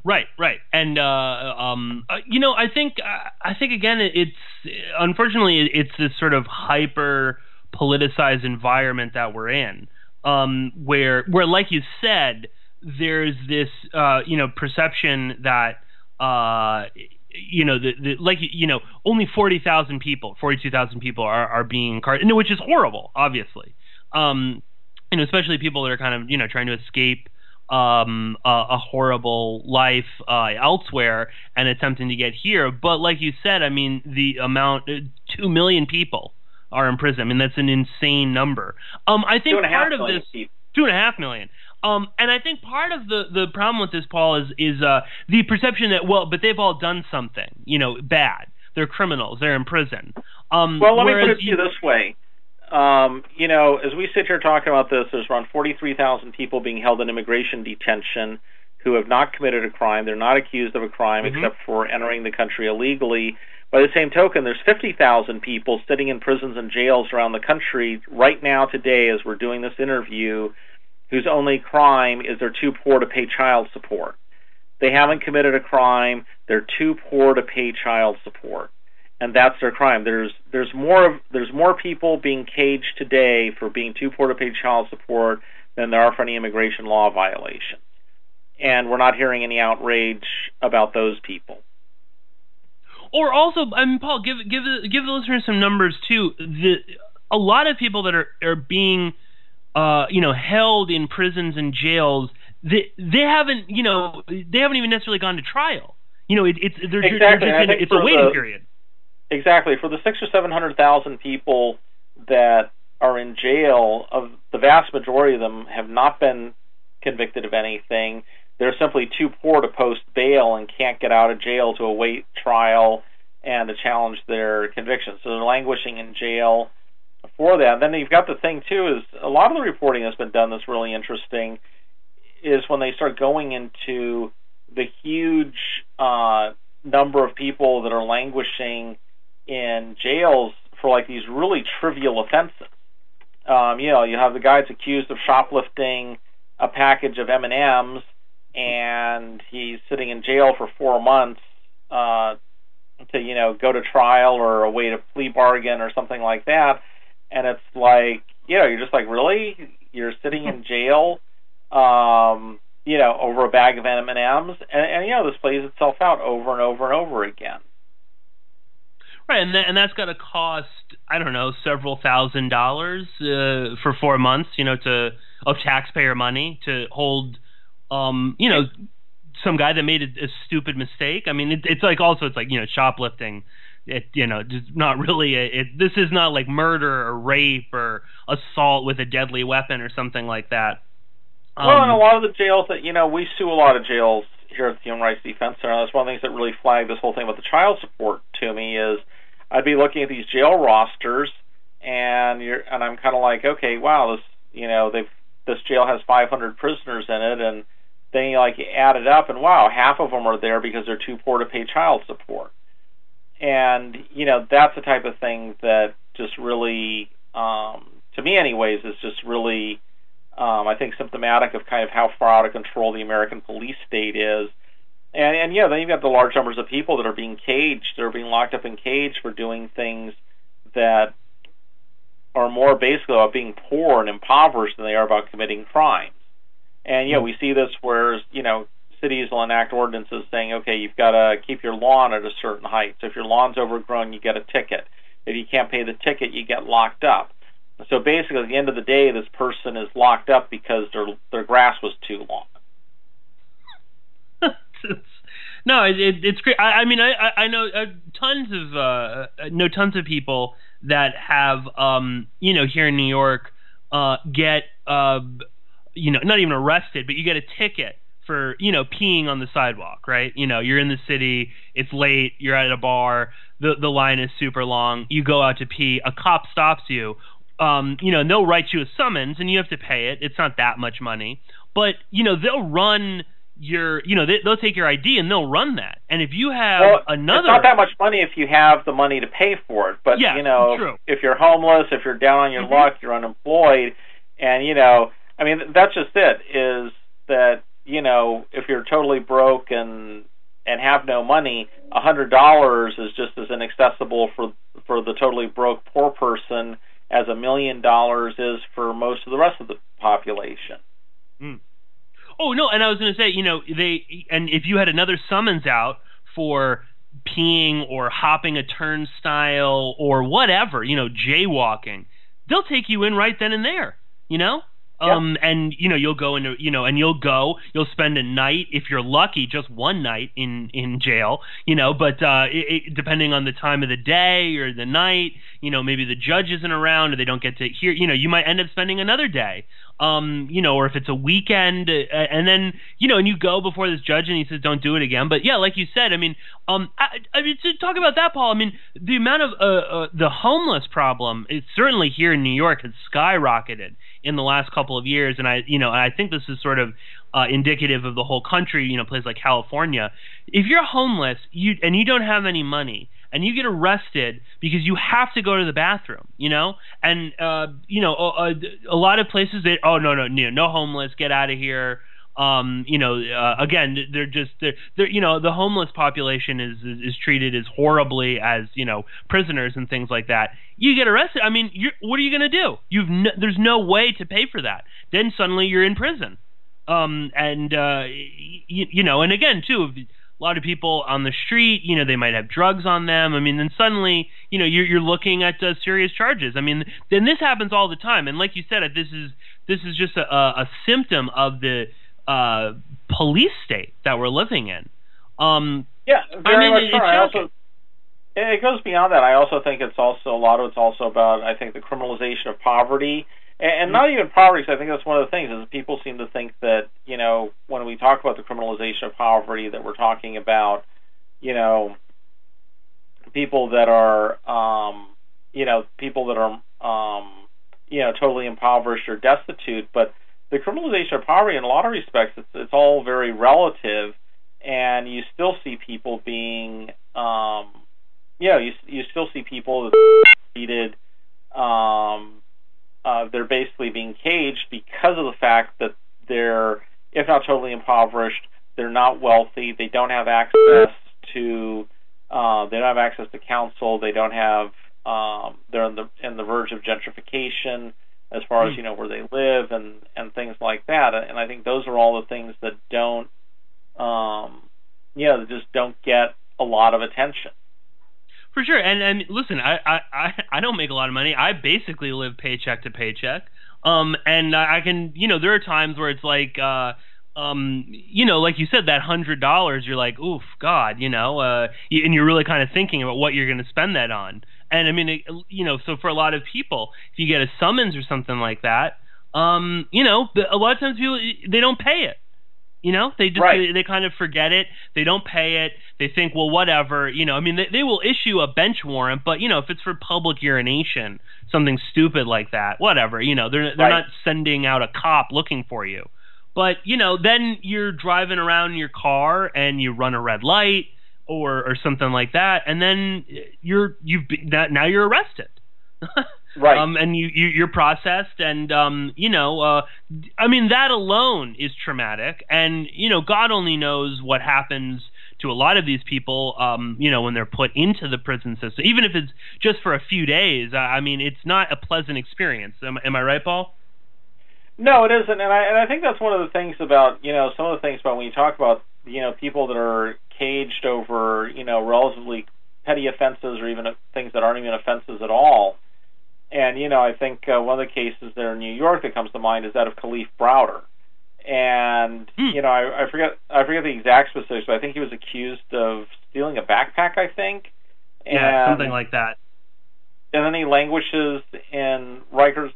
Right, and I think again, it's unfortunately it's this sort of hyper politicized environment that we're in, where like you said, there's this perception that only 40,000 people, 42,000 people are being incarcerated, which is horrible, obviously. Especially people that are kind of trying to escape a horrible life elsewhere and attempting to get here. But like you said, I mean, the amount 2 million people are in prison. I mean, that's an insane number. I think part of this 2.5 million. And I think part of the problem with this, Paul, is the perception that, but they've all done something, bad. They're criminals. They're in prison. Let me put it to you this way. As we sit here talking about this, there's around 43,000 people being held in immigration detention who have not committed a crime. They're not accused of a crime except for entering the country illegally. By the same token, there's 50,000 people sitting in prisons and jails around the country right now today as we're doing this interview whose only crime is they're too poor to pay child support. They haven't committed a crime. They're too poor to pay child support. And that's their crime. There's more people being caged today for being too poor to pay child support than there are for any immigration law violations. And we're not hearing any outrage about those people. Or also, I mean, Paul, give the listeners some numbers too. A lot of people that are being held in prisons and jails, they haven't even necessarily gone to trial. It's a waiting period. Exactly. For the 600,000 or 700,000 people that are in jail, of the vast majority of them have not been convicted of anything. They're simply too poor to post bail and can't get out of jail to await trial and to challenge their conviction. So they're languishing in jail for that. And then you've got the thing, too, is a lot of the reporting that's been done that's really interesting is when they start going into the huge number of people that are languishing in jails for like these really trivial offenses. You have the guy that's accused of shoplifting a package of M&Ms, and he's sitting in jail for 4 months to go to trial or await a plea bargain or something like that. And it's like, you're just like, really? You're sitting in jail, over a bag of M&Ms? And this plays itself out over and over and over again. Right, and that's got to cost, I don't know, several $1,000s for 4 months, of taxpayer money to hold, some guy that made a stupid mistake. I mean, it's like shoplifting. Just not really. This is not like murder or rape or assault with a deadly weapon or something like that. Well, in a lot of the jails that we sue a lot of jails here at the Human Rights Defense Center. That's one of the things that really flagged this whole thing about the child support to me is I'd be looking at these jail rosters and I'm kind of like, okay, wow, this jail has 500 prisoners in it, and then you add it up, and wow, half of them are there because they're too poor to pay child support. And that's the type of thing that just really, to me anyways, is just really, I think, symptomatic of kind of how far out of control the American police state is. And then you've got the large numbers of people that are being caged, that are being locked up in cage for doing things that are more basically about being poor and impoverished than they are about committing crimes. And we see this where cities will enact ordinances saying, okay, you've got to keep your lawn at a certain height. So if your lawn's overgrown, you get a ticket. If you can't pay the ticket, you get locked up. So basically, at the end of the day, this person is locked up because their grass was too long. No, it's great. I mean, I know tons of people that have here in New York get not even arrested, but you get a ticket for peeing on the sidewalk, right? You're in the city, it's late, you're at a bar, the line is super long, you go out to pee, a cop stops you, they'll write you a summons and you have to pay it. It's not that much money, but they'll run your, they'll take your ID and they'll run that. And if you have another, it's not that much money if you have the money to pay for it. But true. If you're homeless, if you're down on your luck, you're unemployed, and I mean, that's just it. Is that if you're totally broke and have no money, $100 is just as inaccessible for the totally broke poor person as $1 million is for most of the rest of the population. Mm. Oh no, and I was going to say, if you had another summons out for peeing or hopping a turnstile or whatever, jaywalking, they'll take you in right then and there, and you'll go into and you'll spend a night, if you're lucky, just one night in jail, but depending on the time of the day or the night, maybe the judge isn't around or they don't get to hear, you might end up spending another day. Or if it's a weekend, and then, and you go before this judge and he says, don't do it again. But yeah, like you said, I mean, to talk about that, Paul, I mean, the amount of, the homeless problem is certainly here in New York has skyrocketed in the last couple of years. And I think this is sort of, indicative of the whole country, places like California. If you're homeless, and you don't have any money, and you get arrested because you have to go to the bathroom, and a lot of places no homeless, get out of here. Again, the homeless population is treated as horribly as prisoners and things like that. You get arrested. I mean, what are you going to do? There's no way to pay for that. Then suddenly you're in prison. And again too, a lot of people on the street, they might have drugs on them. I mean, then suddenly, you're looking at serious charges. I mean, then this happens all the time. And like you said, this is just a symptom of the police state that we're living in. Very much so. It goes beyond that. I also think it's also, a lot of it's also about, I think, the criminalization of poverty. And not even poverty, because I think that's one of the things, is people seem to think that, you know, when we talk about the criminalization of poverty, that we're talking about, you know, people that are, totally impoverished or destitute. But the criminalization of poverty, in a lot of respects, it's all very relative, and you still see people being, you still see people that are treated, they're basically being caged because of the fact that they're, if not totally impoverished, they're not wealthy, they don't have access to counsel, they don't have, they're in the verge of gentrification as far as, you know, where they live and things like that. And I think those are all the things that don't, that just don't get a lot of attention. For sure. And listen, I don't make a lot of money. I basically live paycheck to paycheck. And I can, you know, there are times where it's like, you know, like you said, that $100, you're like, oof, God, you know, and you're really kind of thinking about what you're going to spend that on. And I mean, you know, so for a lot of people, if you get a summons or something like that, you know, a lot of times people, they don't pay it. You know, they just they kind of forget it. They don't pay it. They think, well, whatever. You know, I mean, they will issue a bench warrant, but you know, if it's for public urination, something stupid like that, whatever. You know, they're not sending out a cop looking for you. But you know, then you're driving around in your car and you run a red light or something like that, and then now you're arrested. Right. And you're processed, and you know, I mean, that alone is traumatic, and you know, God only knows what happens to a lot of these people, you know, when they're put into the prison system, even if it's just for a few days. I mean, it's not a pleasant experience. Am I right, Paul? No, it isn't, and I think that's one of the things about, you know, some of the things about when you talk about, you know, people that are caged over, you know, relatively petty offenses or even things that aren't even offenses at all. And, you know, I think one of the cases there in New York that comes to mind is that of Khalif Browder. And, you know, I forget the exact specifics, but I think he was accused of stealing a backpack, I think. Yeah, something like that. And then he languishes in Rikers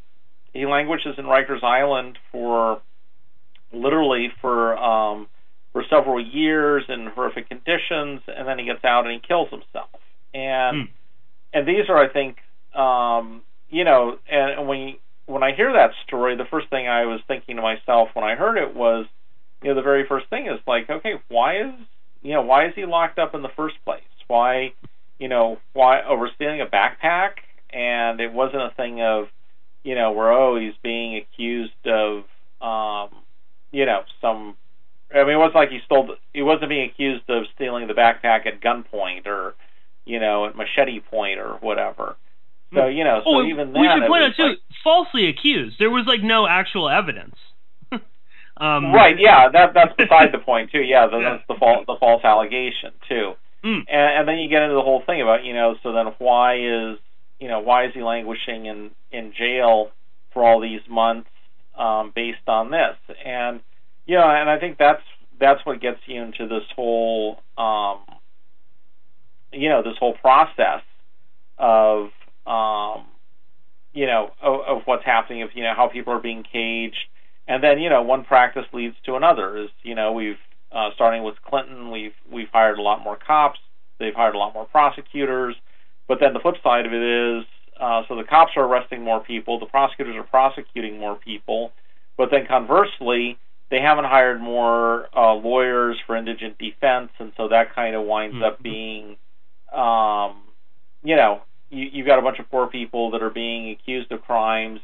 Island for several years in horrific conditions, and then he gets out and he kills himself. And these are, I think, you know, and when I hear that story, the first thing I was thinking to myself when I heard it was, you know, the very first thing is like, okay, why is he locked up in the first place? Why over stealing a backpack? And it wasn't a thing of, you know, where he's being accused of, you know, some. I mean, it wasn't like he wasn't being accused of stealing the backpack at gunpoint or, you know, at machete point or whatever. So, you know, even then, we should point out too, falsely accused. There was like no actual evidence. Right? Yeah, that's beside the point too. Yeah, that's the false allegation too. And then you get into the whole thing about, you know, so then why is he languishing in jail for all these months based on this? And you know, and I think that's what gets you into this whole this whole process of of what's happening, of how people are being caged, and then one practice leads to another. Is we've starting with Clinton, we've hired a lot more cops, they've hired a lot more prosecutors, but then the flip side of it is so the cops are arresting more people, the prosecutors are prosecuting more people, but then conversely they haven't hired more lawyers for indigent defense, and so that kind of winds up being you've got a bunch of poor people that are being accused of crimes,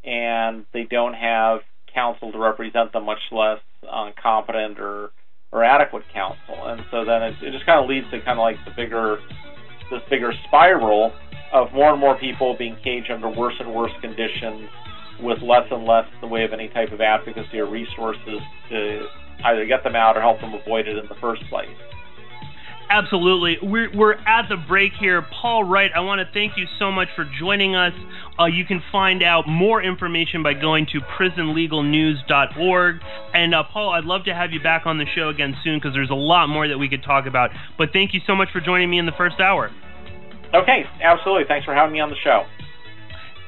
and they don't have counsel to represent them, much less competent or adequate counsel. And so then it just kind of leads to kind of like this bigger spiral of more and more people being caged under worse and worse conditions, with less and less in the way of any type of advocacy or resources to either get them out or help them avoid it in the first place. Absolutely. We're at the break here. Paul Wright, I want to thank you so much for joining us. You can find out more information by going to prisonlegalnews.org. And Paul, I'd love to have you back on the show again soon, because there's a lot more that we could talk about. But thank you so much for joining me in the first hour. Okay, absolutely. Thanks for having me on the show.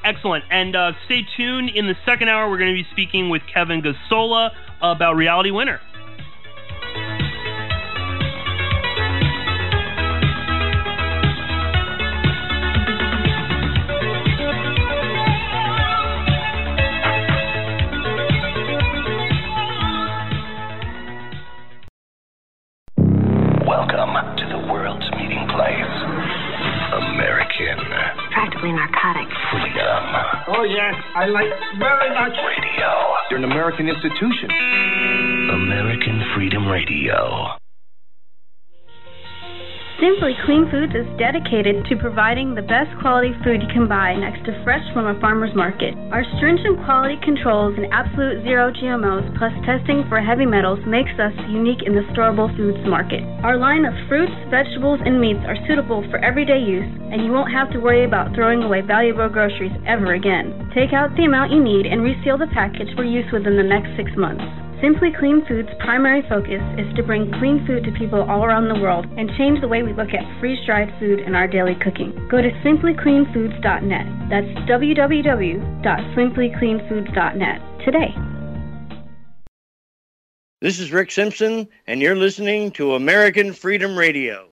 Excellent. And stay tuned. In the second hour, we're going to be speaking with Kevin Gosztola about Reality Winner. Welcome to the world's meeting place. American. Practically narcotic. Freedom. Oh, yes, I like very much. Radio. You're an American institution. American Freedom Radio. Simply Clean Foods is dedicated to providing the best quality food you can buy next to fresh from a farmer's market. Our stringent quality controls and absolute zero GMOs plus testing for heavy metals makes us unique in the storable foods market. Our line of fruits, vegetables, and meats are suitable for everyday use, and you won't have to worry about throwing away valuable groceries ever again. Take out the amount you need and reseal the package for use within the next 6 months. Simply Clean Foods' primary focus is to bring clean food to people all around the world and change the way we look at freeze-dried food in our daily cooking. Go to simplycleanfoods.net. That's www.simplycleanfoods.net today. This is Rick Simpson, and you're listening to American Freedom Radio.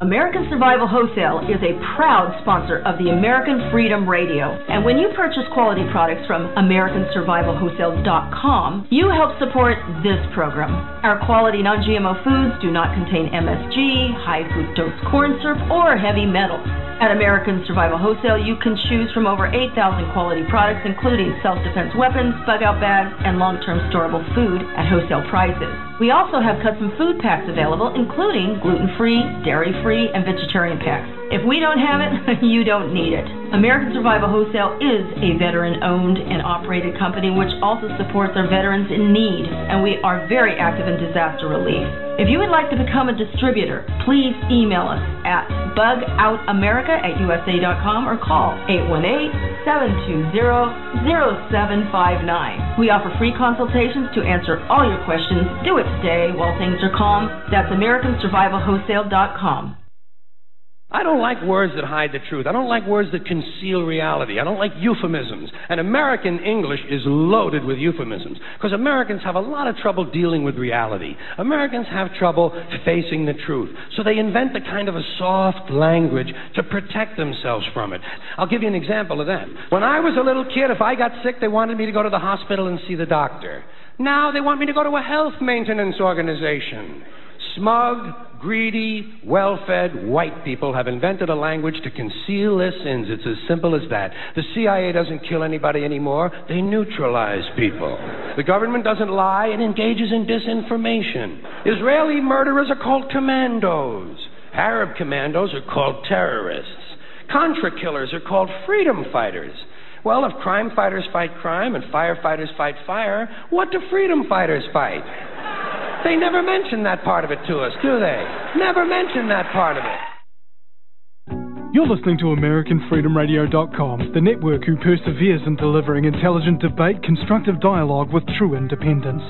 American Survival Wholesale is a proud sponsor of the American Freedom Radio. And when you purchase quality products from AmericanSurvivalWholesale.com, you help support this program. Our quality non-GMO foods do not contain MSG, high fructose corn syrup, or heavy metals. At American Survival Wholesale, you can choose from over 8,000 quality products, including self-defense weapons, bug-out bags, and long-term storable food at wholesale prices. We also have custom food packs available, including gluten-free, dairy-free, and vegetarian packs. If we don't have it, you don't need it. American Survival Wholesale is a veteran-owned and operated company which also supports our veterans in need, and we are very active in disaster relief. If you would like to become a distributor, please email us at bugoutamerica@usa.com or call 818-720-0759. We offer free consultations to answer all your questions. Do it today while things are calm. That's AmericanSurvivalWholesale.com. I don't like words that hide the truth. I don't like words that conceal reality. I don't like euphemisms. And American English is loaded with euphemisms because Americans have a lot of trouble dealing with reality. Americans have trouble facing the truth. So they invent a kind of a soft language to protect themselves from it. I'll give you an example of that. When I was a little kid, if I got sick, they wanted me to go to the hospital and see the doctor. Now they want me to go to a health maintenance organization. Smug, greedy, well-fed white people have invented a language to conceal their sins. It's as simple as that. The CIA doesn't kill anybody anymore. They neutralize people. The government doesn't lie. It engages in disinformation. Israeli murderers are called commandos. Arab commandos are called terrorists. Contra killers are called freedom fighters. Well, if crime fighters fight crime and firefighters fight fire, what do freedom fighters fight? They never mention that part of it to us, do they? Never mention that part of it. You're listening to AmericanFreedomRadio.com, the network who perseveres in delivering intelligent debate, constructive dialogue with true independence.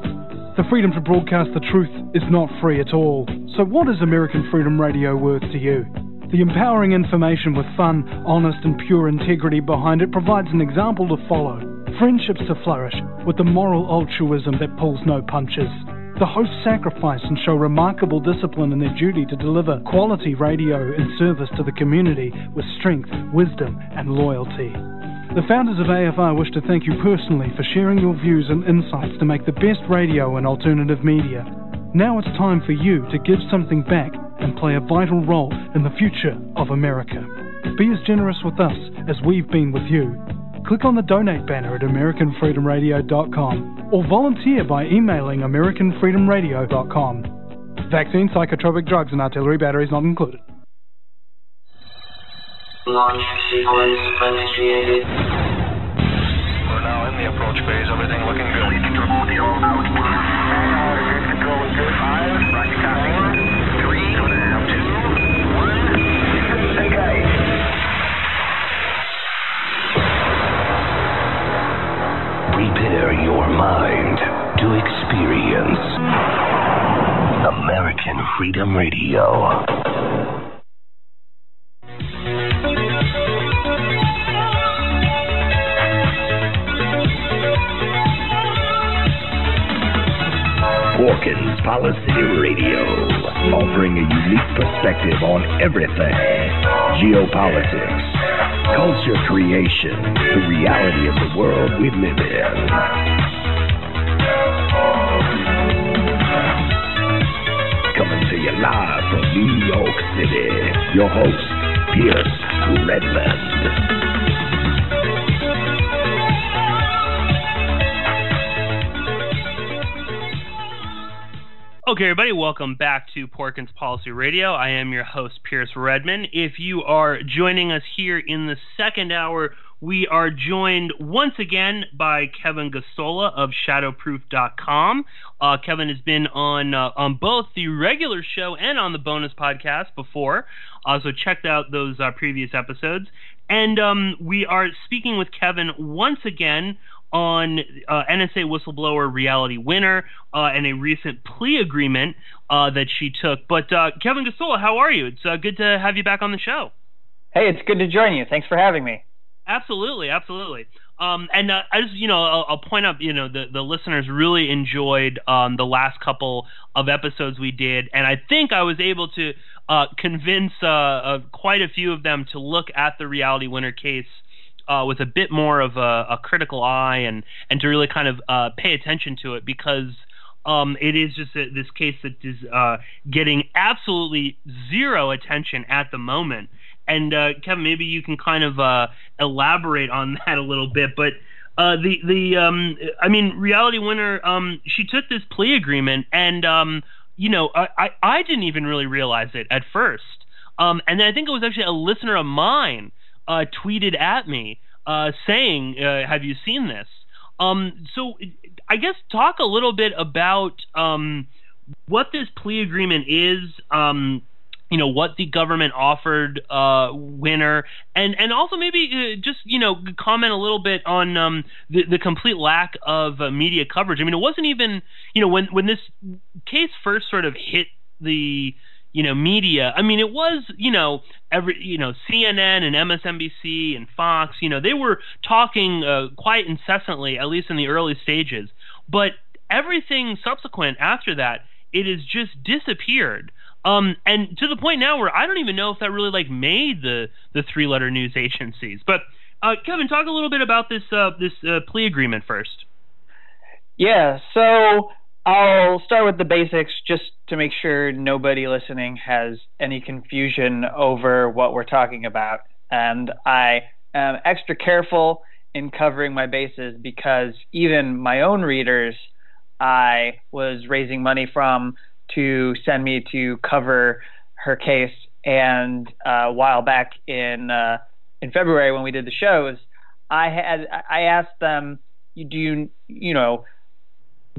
The freedom to broadcast the truth is not free at all. So what is American Freedom Radio worth to you? The empowering information with fun, honest and pure integrity behind it provides an example to follow. Friendships to flourish with the moral altruism that pulls no punches. The hosts sacrifice and show remarkable discipline in their duty to deliver quality radio in service to the community with strength, wisdom, and loyalty. The founders of AFR wish to thank you personally for sharing your views and insights to make the best radio and alternative media. Now it's time for you to give something back and play a vital role in the future of America. Be as generous with us as we've been with you. Click on the donate banner at AmericanFreedomRadio.com or volunteer by emailing AmericanFreedomRadio.com. Vaccine, psychotropic drugs, and artillery batteries not included. Launch sequence initiated. We're now in the approach phase. Everything looking good. Control is good. 5, rocket copy. 3, 2, 1. Engage. Prepare your mind to experience American Freedom Radio. Policy Radio, offering a unique perspective on everything: geopolitics, culture creation, the reality of the world we live in. Coming to you live from New York City, your host, Pierce Redmond. Okay, everybody, welcome back to Porkins Policy Radio. I am your host, Pierce Redmond. If you are joining us here in the second hour, we are joined once again by Kevin Gosztola of Shadowproof.com. Kevin has been on both the regular show and on the bonus podcast before, so check out those previous episodes. And we are speaking with Kevin once again on NSA whistleblower Reality Winner and a recent plea agreement that she took. But Kevin Gosztola, how are you? It's good to have you back on the show. Hey, it's good to join you. Thanks for having me. Absolutely, absolutely. And I just, I'll point out, the listeners really enjoyed the last couple of episodes we did, and I think I was able to convince quite a few of them to look at the Reality Winner case with a bit more of a critical eye and to really kind of pay attention to it, because it is just this case that is getting absolutely zero attention at the moment. And Kevin, maybe you can kind of elaborate on that a little bit. But Reality Winner, she took this plea agreement, and I didn't even really realize it at first. And then I think it was actually a listener of mine tweeted at me saying, have you seen this? So I guess talk a little bit about what this plea agreement is, what the government offered Winner, and also maybe just comment a little bit on the complete lack of media coverage. I mean, it wasn't even when this case first sort of hit the media. I mean, it was, CNN and MSNBC and Fox, they were talking quite incessantly, at least in the early stages. But everything subsequent after that, it has just disappeared. And to the point now where I don't even know if that really made the three-letter news agencies. But Kevin, talk a little bit about this plea agreement first. Yeah, so I'll start with the basics just to make sure nobody listening has any confusion over what we're talking about. And I am extra careful in covering my bases because even my own readers I was raising money from to send me to cover her case. And a while back in February when we did the shows, I asked them, do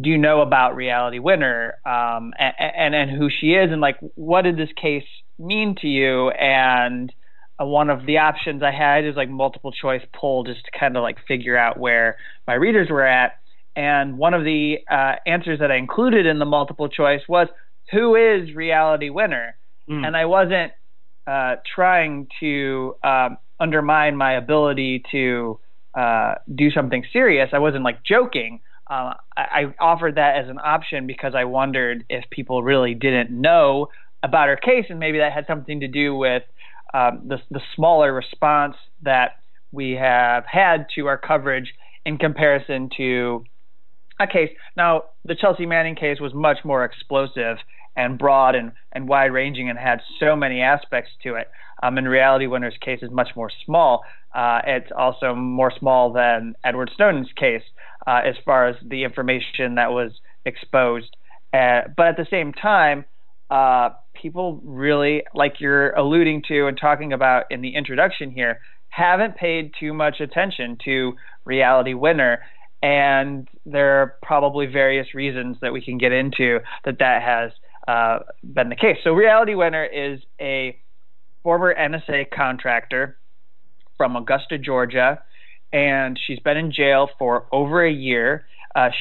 you know about Reality Winner and who she is, and what did this case mean to you? And one of the options I had is multiple choice poll, just to kind of figure out where my readers were at. And one of the answers that I included in the multiple choice was, who is Reality Winner? And I wasn't trying to undermine my ability to do something serious. I wasn't joking. I offered that as an option because I wondered if people really didn't know about her case, and maybe that had something to do with the smaller response that we have had to our coverage in comparison to a case. Now, the Chelsea Manning case was much more explosive and broad and wide-ranging and had so many aspects to it. And Reality Winner's case is much more small. It's also more small than Edward Snowden's case as far as the information that was exposed. But at the same time, people really, like you're alluding to and talking about in the introduction here, haven't paid too much attention to Reality Winner. And there are probably various reasons that we can get into that has been the case. So Reality Winner is a former NSA contractor from Augusta, Georgia, and she's been in jail for over a year.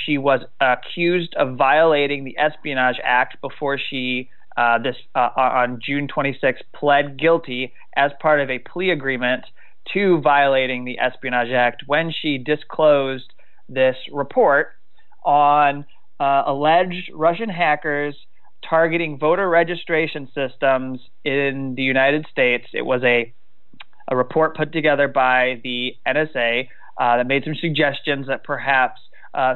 She was accused of violating the Espionage Act before she, on June 26, pled guilty as part of a plea agreement to violating the Espionage Act when she disclosed this report on alleged Russian hackers targeting voter registration systems in the United States. It was a report put together by the NSA that made some suggestions that perhaps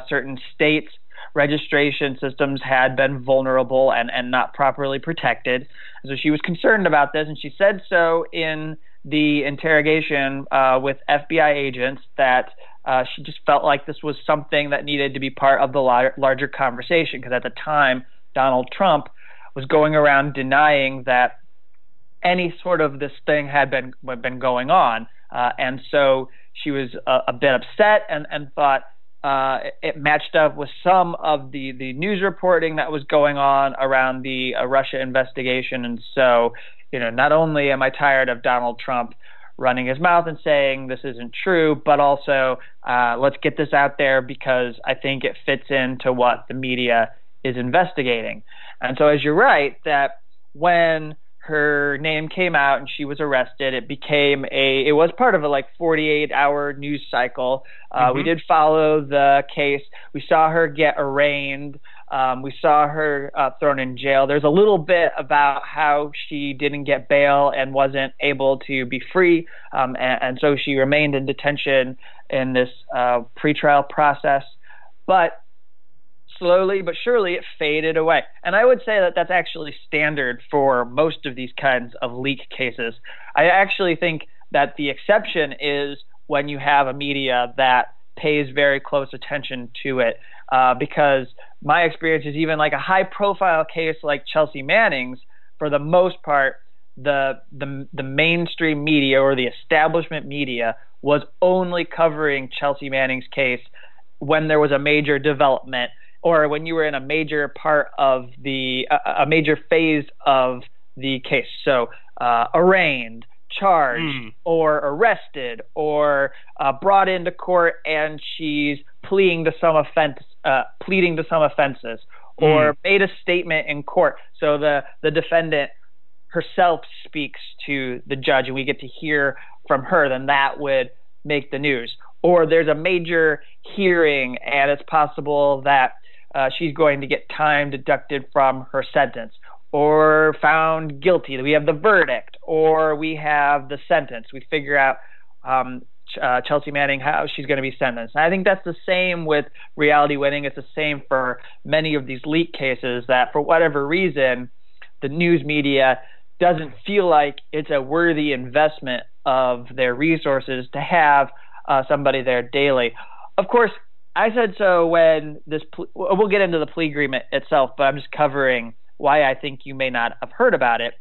certain states' registration systems had been vulnerable and not properly protected. So she was concerned about this, and she said so in the interrogation with FBI agents, that she just felt like this was something that needed to be part of the larger conversation, because at the time, Donald Trump was going around denying that any sort of this thing had been going on. And so she was a bit upset and thought it matched up with some of the news reporting that was going on around the Russia investigation. And so, not only am I tired of Donald Trump running his mouth and saying this isn't true, but also let's get this out there because I think it fits into what the media is investigating. And so, as you're right, that when her name came out and she was arrested, it was part of a 48-hour news cycle. We did follow the case. We saw her get arraigned. We saw her thrown in jail. There's a little bit about how she didn't get bail and wasn't able to be free, and so she remained in detention in this pretrial process. But slowly but surely it faded away. And I would say that that's actually standard for most of these kinds of leak cases. I actually think that the exception is when you have a media that pays very close attention to it, because my experience is even a high-profile case like Chelsea Manning's, for the most part, the mainstream media or the establishment media was only covering Chelsea Manning's case when there was a major development, or when you were in a major part of a major phase of the case. So arraigned, charged, or arrested, or brought into court and she's pleading to some offenses, or made a statement in court. So the defendant herself speaks to the judge and we get to hear from her, then that would make the news. Or there's a major hearing and it's possible that she's going to get time deducted from her sentence, or found guilty. We have the verdict, or we have the sentence. We figure out Chelsea Manning, how she's going to be sentenced. And I think that's the same with reality winning. It's the same for many of these leak cases, that for whatever reason, the news media doesn't feel like it's a worthy investment of their resources to have somebody there daily. Of course, I said so when we'll get into the plea agreement itself, but I'm just covering why I think you may not have heard about it.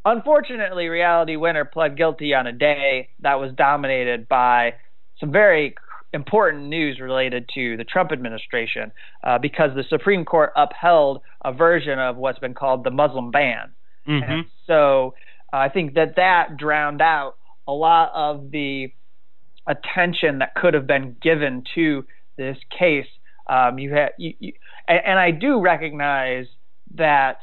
Unfortunately, Reality Winner pled guilty on a day that was dominated by some very important news related to the Trump administration, because the Supreme Court upheld a version of what's been called the Muslim ban. And so I think that drowned out a lot of the attention that could have been given to this case. And I do recognize that,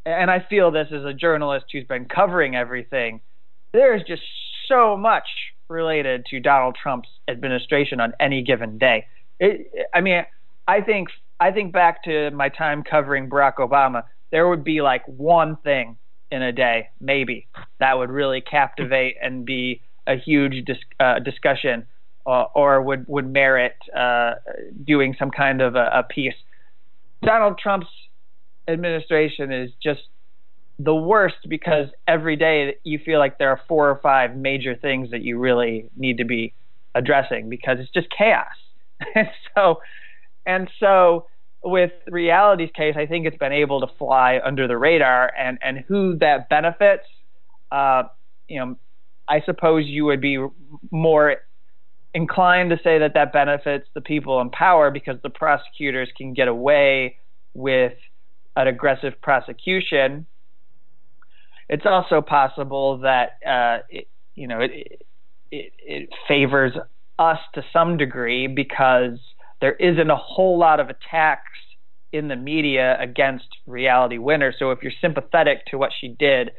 and I feel this as a journalist who's been covering everything, there's just so much related to Donald Trump's administration on any given day. I think back to my time covering Barack Obama, there would be one thing in a day, maybe, that would really captivate and be a huge discussion, or would merit doing some kind of a piece. Donald Trump's administration is just the worst, because every day you feel like there are 4 or 5 major things that you really need to be addressing, because it's just chaos. And so with Reality's case, I think it's been able to fly under the radar, and who that benefits, I suppose you would be more inclined to say that benefits the people in power, because the prosecutors can get away with an aggressive prosecution. It's also possible that it favors us to some degree, because there isn't a whole lot of attacks in the media against Reality Winner. So if you're sympathetic to what she did,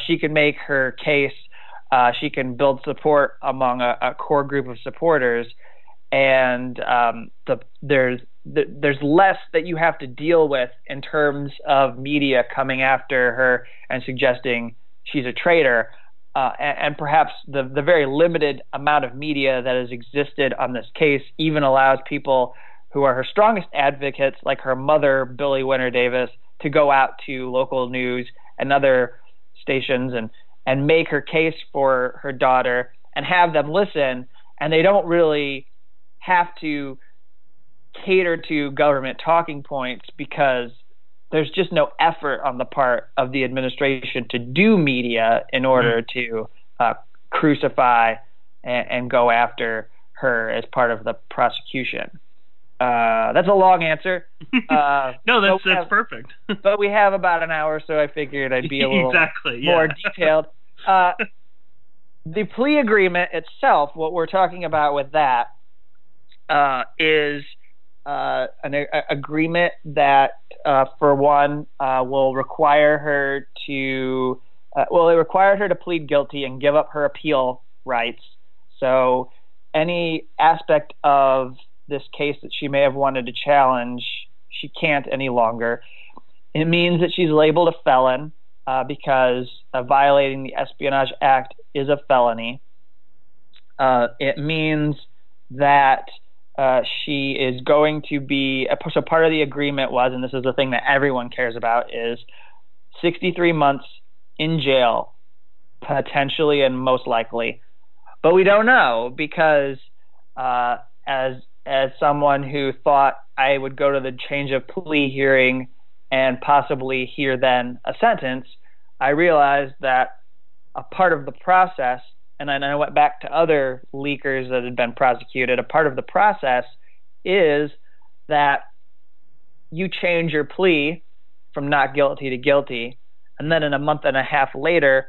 she can make her case. She can build support among a core group of supporters, and there's there's less that you have to deal with in terms of media coming after her and suggesting she's a traitor. And perhaps the very limited amount of media that has existed on this case even allows people who are her strongest advocates, like her mother, Billie Winter Davis, to go out to local news and other stations and make her case for her daughter and have them listen. And they don't really have to cater to government talking points because there's just no effort on the part of the administration to do media in order to crucify and go after her as part of the prosecution. That's a long answer. No, that's perfect. But we have about an hour, so I figured I'd be a little more detailed. The plea agreement itself, what we're talking about with that, is an agreement that, for one, will require her to it required her to plead guilty and give up her appeal rights. So any aspect of this case that she may have wanted to challenge, she can't any longer. It means that she's labeled a felon because violating the Espionage Act is a felony. It means that she is going to be, so part of the agreement was, and this is the thing that everyone cares about, is 63 months in jail, potentially and most likely. But we don't know because as someone who thought I would go to the change of plea hearing and possibly hear then a sentence, I realized that a part of the process, and then I went back to other leakers that had been prosecuted, a part of the process is that you change your plea from not guilty to guilty, and then in a month and a half later,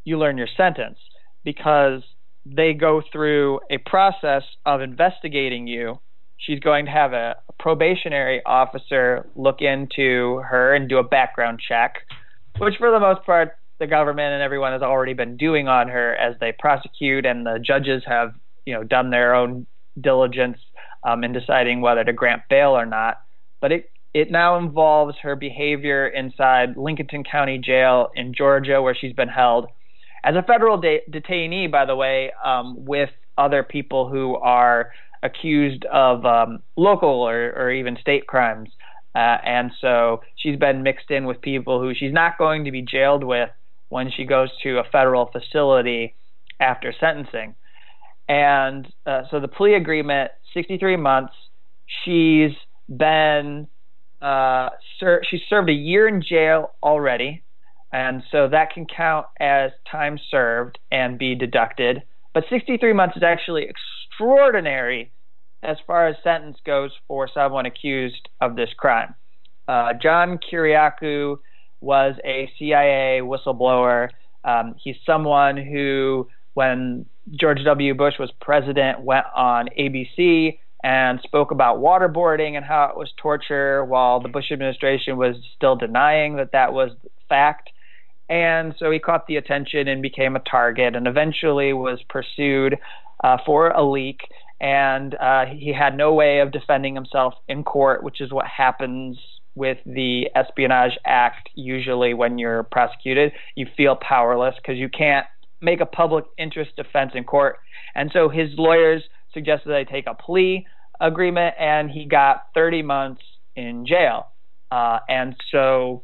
you learn your sentence, because they go through a process of investigating you. She's going to have a probationary officer look into her and do a background check, which for the most part, the government and everyone has already been doing on her as they prosecute, and the judges have, done their own diligence in deciding whether to grant bail or not. But it now involves her behavior inside Lincoln County Jail in Georgia, where she's been held as a federal detainee, by the way, with other people who are accused of local or even state crimes. And so she's been mixed in with people who she's not going to be jailed with when she goes to a federal facility after sentencing. And so the plea agreement, 63 months, she's been she's served a year in jail already, and so that can count as time served and be deducted. But 63 months is actually extraordinary as far as sentence goes for someone accused of this crime. John Kiriakou was a CIA whistleblower. He's someone who, when George W. Bush was president, went on ABC and spoke about waterboarding and how it was torture, while the Bush administration was still denying that was fact. And so he caught the attention and became a target, and eventually was pursued for a leak. And he had no way of defending himself in court, which is what happens with the Espionage Act. Usually when you're prosecuted, you feel powerless because you can't make a public interest defense in court. And so his lawyers suggested that he take a plea agreement, and he got 30 months in jail. And so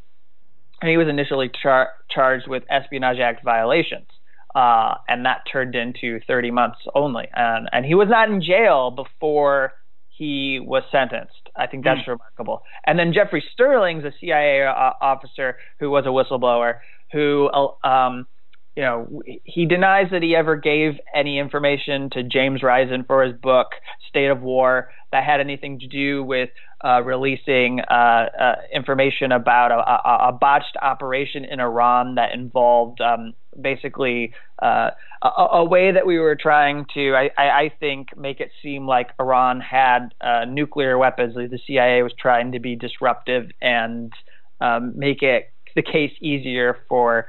he was initially charged with Espionage Act violations, and that turned into 30 months only. And he was not in jail before he was sentenced. I think that's remarkable. And then Jeffrey Sterling's a CIA officer who was a whistleblower who, he denies that he ever gave any information to James Risen for his book, State of War, that had anything to do with releasing information about a botched operation in Iran that involved basically a way that we were trying to, I think, make it seem like Iran had nuclear weapons. The CIA was trying to be disruptive and make it the case easier for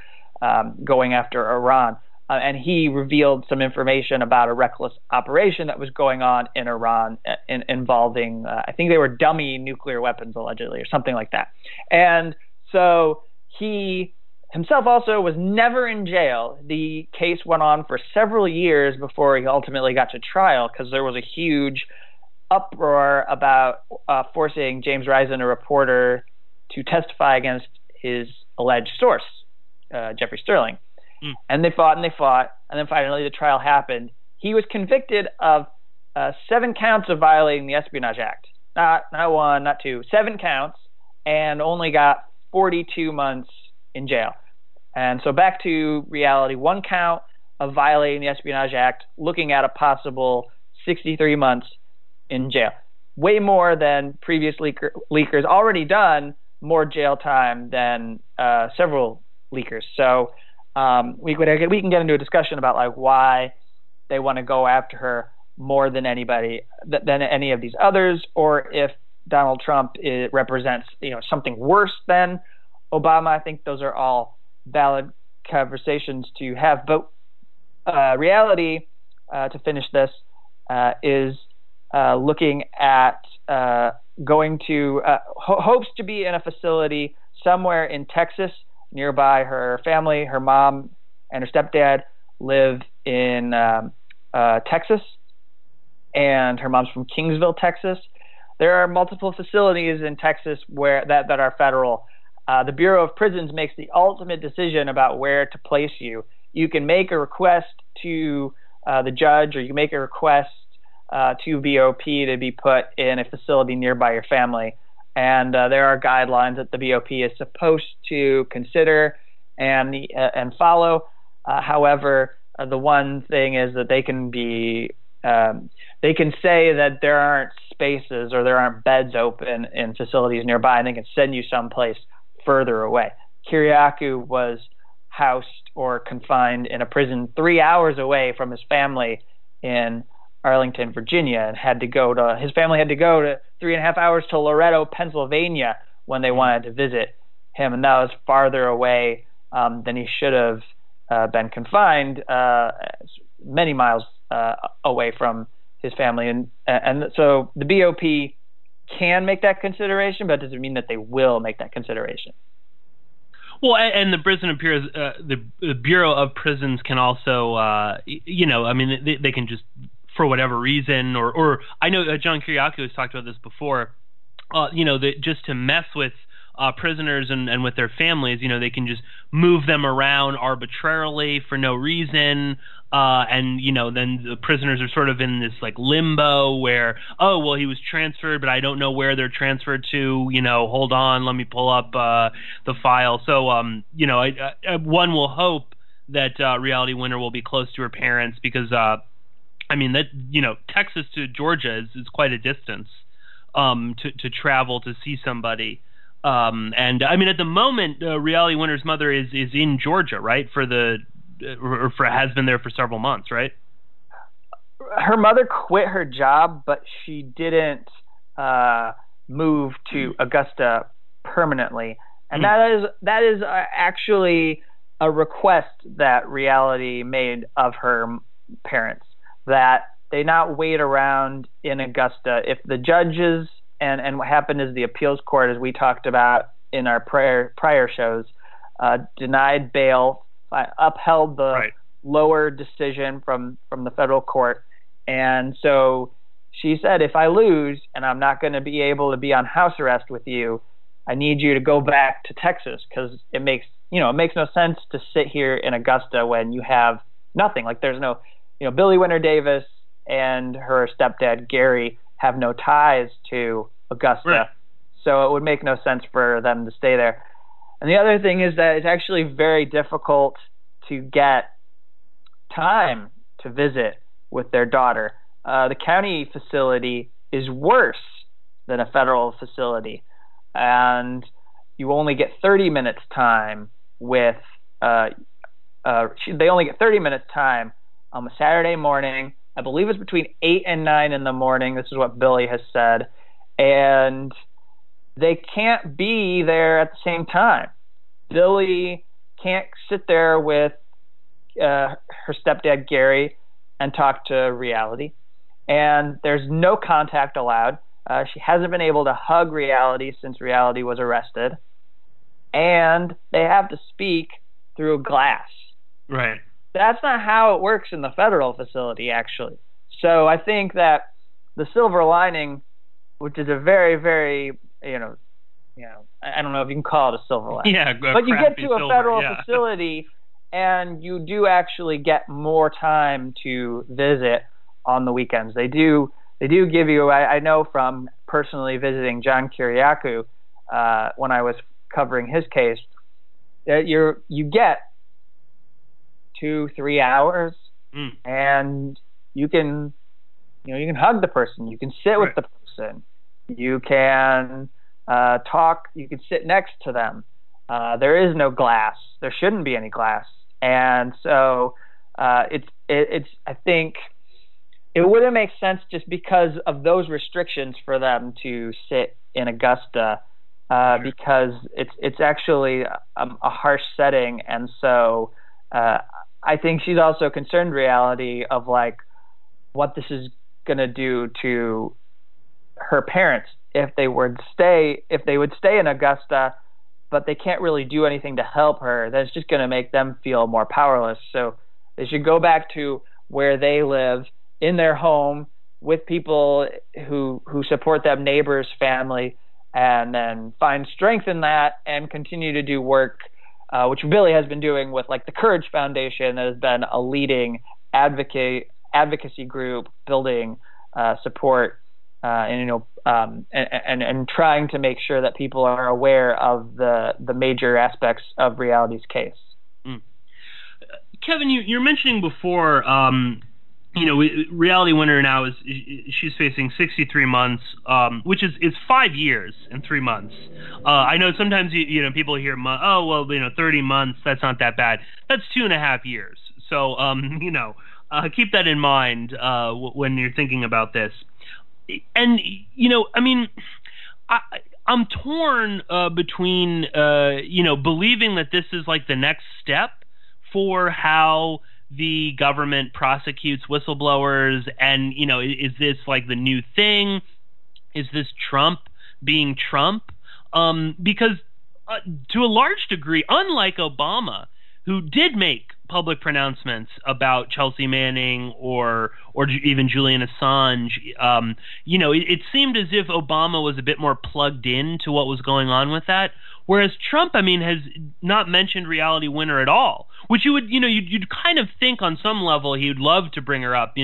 going after Iran. and he revealed some information about a reckless operation that was going on in Iran involving, I think they were dummy nuclear weapons, allegedly, or something like that. And so he himself also was never in jail. The case went on for several years before he ultimately got to trial, because there was a huge uproar about forcing James Risen, a reporter, to testify against his alleged source, Jeffrey Sterling. And they fought, and then finally the trial happened. He was convicted of 7 counts of violating the Espionage Act. Not 1, not 2, 7 counts, and only got 42 months in jail. And so back to reality, 1 count of violating the Espionage Act, looking at a possible 63 months in jail. Way more than previous leakers already done, more jail time than several leakers. So we can get into a discussion about like why they want to go after her more than anybody, than any of these others, or if Donald Trump represents something worse than Obama. I think those are all valid conversations to have. But reality, to finish this, is looking at going to hopes to be in a facility somewhere in Texas nearby her family. Her mom and her stepdad live in Texas, and her mom's from Kingsville, Texas. There are multiple facilities in Texas that are federal. The Bureau of Prisons makes the ultimate decision about where to place you. You can make a request to the judge, or you can make a request to BOP to be put in a facility nearby your family. And there are guidelines that the BOP is supposed to consider and follow. However, the one thing is that they can say that there aren't spaces or there aren't beds open in facilities nearby, and they can send you someplace further away. Kiriakou was housed or confined in a prison 3 hours away from his family in Arlington, Virginia, and his family had to go to 3.5 hours to Loretto, Pennsylvania when they wanted to visit him, and that was farther away than he should have been confined, many miles away from his family, and so the BOP can make that consideration, but it doesn't mean that they will make that consideration. Well, and the prison appears, the Bureau of Prisons can also, they can just, for whatever reason, or I know John Kiriakou has talked about this before, just to mess with prisoners and with their families, they can just move them around arbitrarily for no reason, and then the prisoners are sort of in this like limbo where, oh well, he was transferred, but I don't know where they're transferred to. Hold on, let me pull up the file. So one will hope that Reality Winner will be close to her parents, because Texas to Georgia is quite a distance to travel to see somebody. And at the moment, Reality Winner's mother is in Georgia, right? Has been there for several months, right? Her mother quit her job, but she didn't move to Augusta permanently, and that is actually a request that Reality made of her parents, that they not wait around in Augusta. If the judges and what happened is the appeals court, as we talked about in our prior shows, denied bail, upheld the lower decision from the federal court. And so she said, if I lose and I'm not going to be able to be on house arrest with you, I need you to go back to Texas, because it makes no sense to sit here in Augusta when you have nothing. Like there's no, Billy Winter Davis and her stepdad Gary have no ties to Augusta, right. So it would make no sense for them to stay there. And the other thing is that it's actually very difficult to get time to visit with their daughter. The county facility is worse than a federal facility, and you only get 30 minutes time with they only get 30 minutes time on a Saturday morning. I believe it's between 8 and 9 in the morning. This is what Billy has said. And they can't be there at the same time. Billy can't sit there with her stepdad Gary and talk to Reality. And there's no contact allowed. She hasn't been able to hug Reality since Reality was arrested. And they have to speak through glass. Right. That's not how it works in the federal facility, actually. So I think that the silver lining, which is a very, very, I don't know if you can call it a silver lining. Yeah, but you get to a federal facility and you do actually get more time to visit on the weekends. They do give you, I know from personally visiting John Kiriakou when I was covering his case, that you get 2-3 hours and you can hug the person, you can sit with the person, you can talk, you can sit next to them. There is no glass, there shouldn't be any glass, and so it's I think it wouldn't make sense just because of those restrictions for them to sit in Augusta, because it's actually a harsh setting, and so I think she's also concerned Reality of like what this is going to do to her parents if they would stay in Augusta, but they can't really do anything to help her. That's just going to make them feel more powerless. So they should go back to where they live in their home with people who support them, neighbors, family, and then find strength in that and continue to do work, which Billy has been doing with like the Courage Foundation, that has been a leading advocacy group building support and trying to make sure that people are aware of the major aspects of Reality's case. Kevin, you're mentioning before, Reality Winner now she's facing 63 months, which is 5 years and 3 months. I know sometimes people hear 30 months, that's not that bad. That's 2.5 years. So keep that in mind when you're thinking about this. And I'm torn between believing that this is like the next step for how the government prosecutes whistleblowers, and is this like the new thing? Is this Trump being Trump? Because to a large degree, unlike Obama, who did make public pronouncements about Chelsea Manning or even Julian Assange, it seemed as if Obama was a bit more plugged in to what was going on with that, whereas Trump, has not mentioned Reality Winner at all, which you'd kind of think on some level he'd love to bring her up.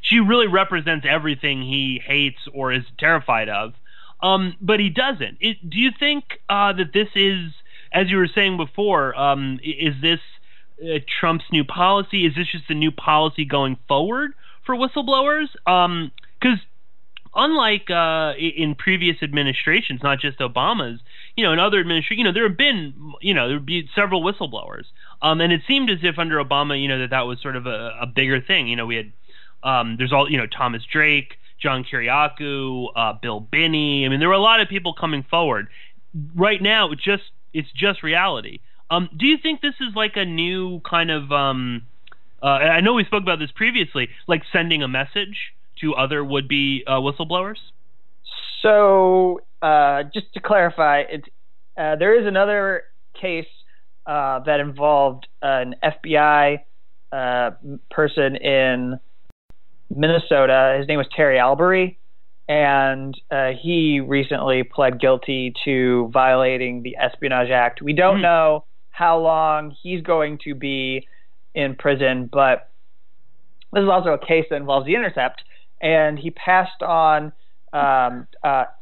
She really represents everything he hates or is terrified of, but he doesn't. Do you think that this is, as you were saying before, is this Trump's new policy? Is this just a new policy going forward for whistleblowers? Because unlike in previous administrations, not just Obama's, in other administrations, there have been, there would be several whistleblowers. And it seemed as if under Obama, that was sort of a bigger thing. We had, there's all, Thomas Drake, John Kiriakou, Bill Binney. There were a lot of people coming forward. Right now, it's just Reality. Do you think this is like a new kind of, I know we spoke about this previously, like sending a message to other would-be whistleblowers? So, just to clarify, there is another case that involved an FBI person in Minnesota. His name was Terry Albury, and he recently pled guilty to violating the Espionage Act. We don't know how long he's going to be in prison, but this is also a case that involves The Intercept, and he passed on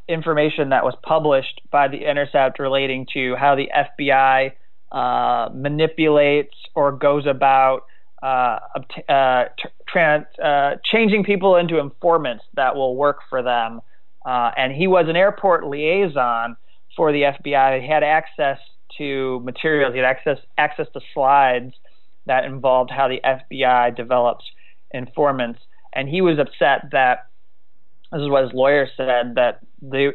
information that was published by The Intercept relating to how the FBI manipulates or goes about changing people into informants that will work for them. And he was an airport liaison for the FBI. He had access to materials. He had access to slides that involved how the FBI develops informants. And he was upset that, this is what his lawyer said, that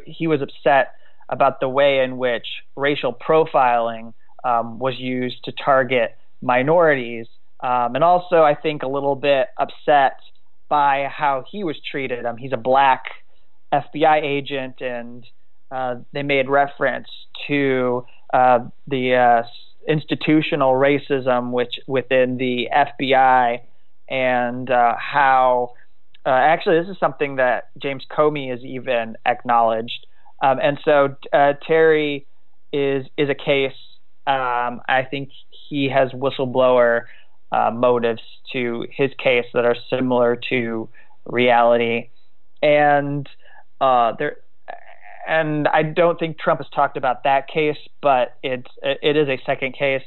he was upset about the way in which racial profiling was used to target minorities and also I think a little bit upset by how he was treated. He's a black FBI agent, and they made reference to the institutional racism within the FBI, and how actually this is something that James Comey has even acknowledged. And so Terry is a case. I think he has whistleblower motives to his case that are similar to reality, and and I don't think Trump has talked about that case, but it is a second case.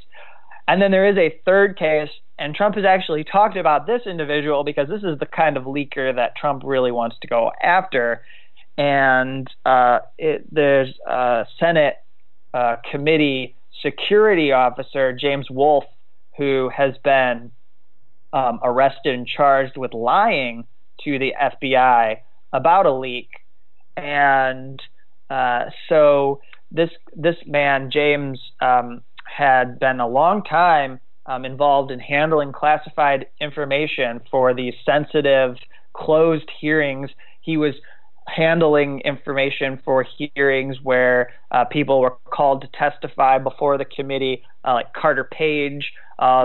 And then there is a third case, and Trump has actually talked about this individual because this is the kind of leaker that Trump really wants to go after. And there's a Senate committee security officer, James Wolfe, who has been arrested and charged with lying to the FBI about a leak. And so this man, James, had been a long time involved in handling classified information for these sensitive, closed hearings. He was handling information for hearings where people were called to testify before the committee, like Carter Page,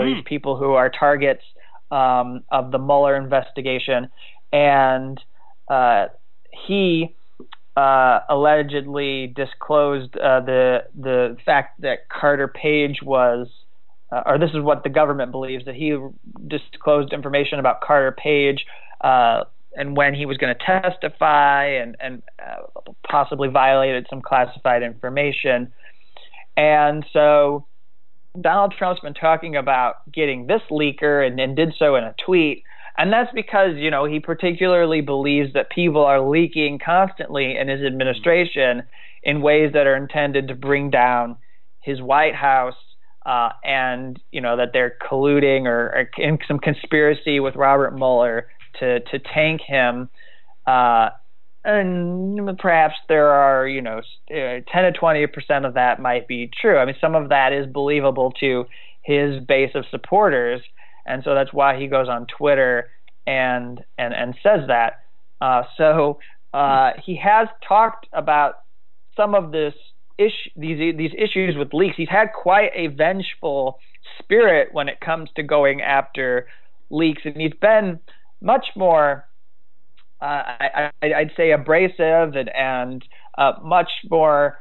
these people who are targets of the Mueller investigation. And he allegedly disclosed the fact that Carter Page was, or this is what the government believes, that he disclosed information about Carter Page and when he was going to testify, and possibly violated some classified information. And so Donald Trump's been talking about getting this leaker, and did so in a tweet. And that's because, you know, he particularly believes that people are leaking constantly in his administration in ways that are intended to bring down his White House, and, you know, that they're colluding or in some conspiracy with Robert Mueller to tank him. And perhaps there are, 10 to 20% of that might be true. I mean, some of that is believable to his base of supporters. And so that's why he goes on Twitter and says that. So he has talked about some of these issues with leaks. He's had quite a vengeful spirit when it comes to going after leaks, and he's been much more, I'd say, abrasive and much more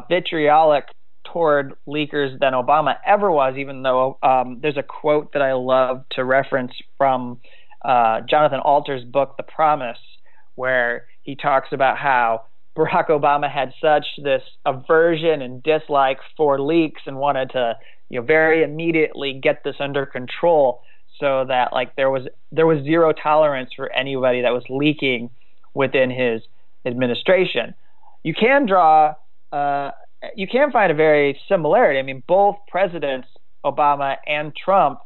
vitriolic toward leakers than Obama ever was, even though there's a quote that I love to reference from Jonathan Alter's book, The Promise, where he talks about how Barack Obama had such this aversion and dislike for leaks and wanted to, very immediately get this under control, so that there was zero tolerance for anybody that was leaking within his administration. You can find a very similarity. I mean, both presidents, Obama and Trump,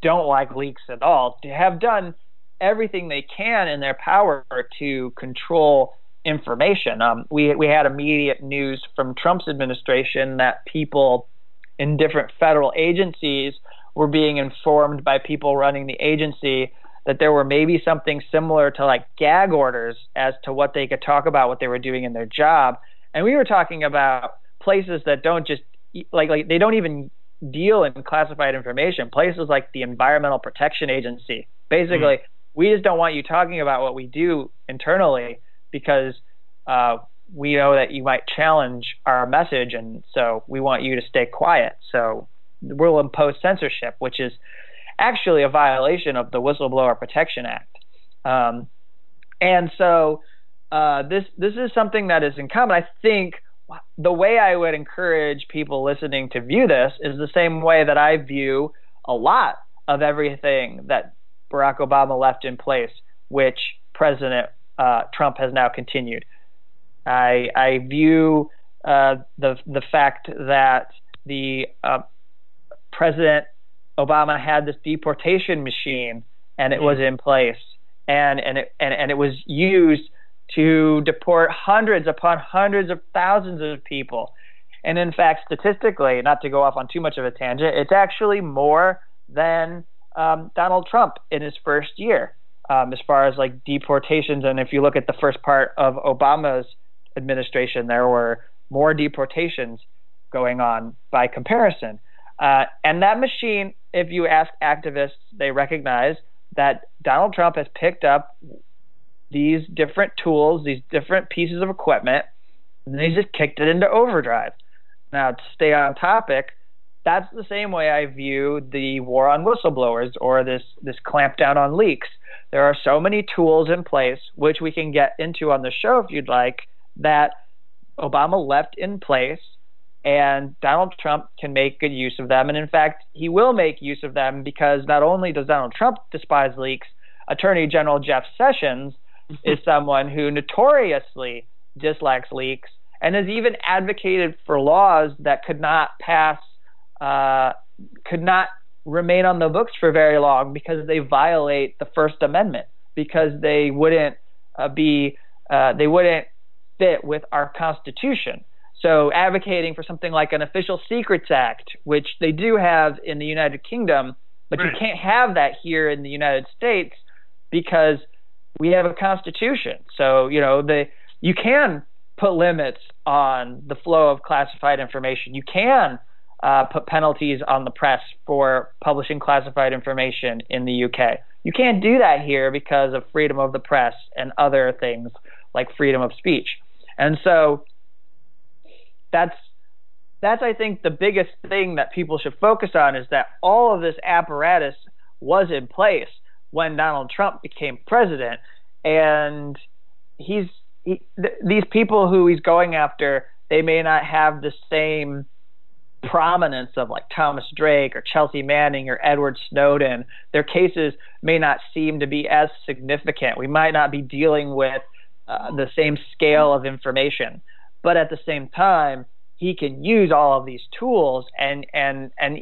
don't like leaks at all. They have done everything they can in their power to control information. We had immediate news from Trump's administration that people in different federal agencies were being informed by people running the agency that there were maybe something similar to gag orders as to what they could talk about, what they were doing in their job. And we were talking about places that don't just they don't even deal in classified information, places like the Environmental Protection Agency. Basically, we just don't want you talking about what we do internally because we know that you might challenge our message, and so we want you to stay quiet. So we'll impose censorship, which is actually a violation of the Whistleblower Protection Act. And so this is something that is in common. I think the way I would encourage people listening to view this is the same way that I view a lot of everything that Barack Obama left in place, which President Trump has now continued. I view the fact that the President Obama had this deportation machine, and it was in place, and it was used to deport hundreds upon hundreds of thousands of people. And in fact, statistically, not to go off on too much of a tangent, it's actually more than Donald Trump in his first year, as far as like deportations. And if you look at the first part of Obama's administration, there were more deportations going on by comparison. And that machine, if you ask activists, they recognize that Donald Trump has picked up these different tools, these different pieces of equipment, and they just kicked it into overdrive. Now, to stay on topic, that's the same way I view the war on whistleblowers or this clampdown on leaks. There are so many tools in place, which we can get into on the show if you'd like, that Obama left in place, and Donald Trump can make good use of them. And in fact, he will make use of them, because not only does Donald Trump despise leaks, Attorney General Jeff Sessions is someone who notoriously dislikes leaks and has even advocated for laws that could not remain on the books for very long because they violate the First Amendment, because they wouldn't fit with our Constitution. So advocating for something like an Official Secrets Act, which they do have in the United Kingdom, but you can't have that here in the United States because we have a Constitution. So, you can put limits on the flow of classified information. You can put penalties on the press for publishing classified information in the UK. You can't do that here because of freedom of the press and other things like freedom of speech. And so that's I think the biggest thing that people should focus on, is that all of this apparatus was in place when Donald Trump became president, and these people who he's going after, they may not have the same prominence of like Thomas Drake or Chelsea Manning or Edward Snowden. Their cases may not seem to be as significant. We might not be dealing with the same scale of information, but at the same time, he can use all of these tools, and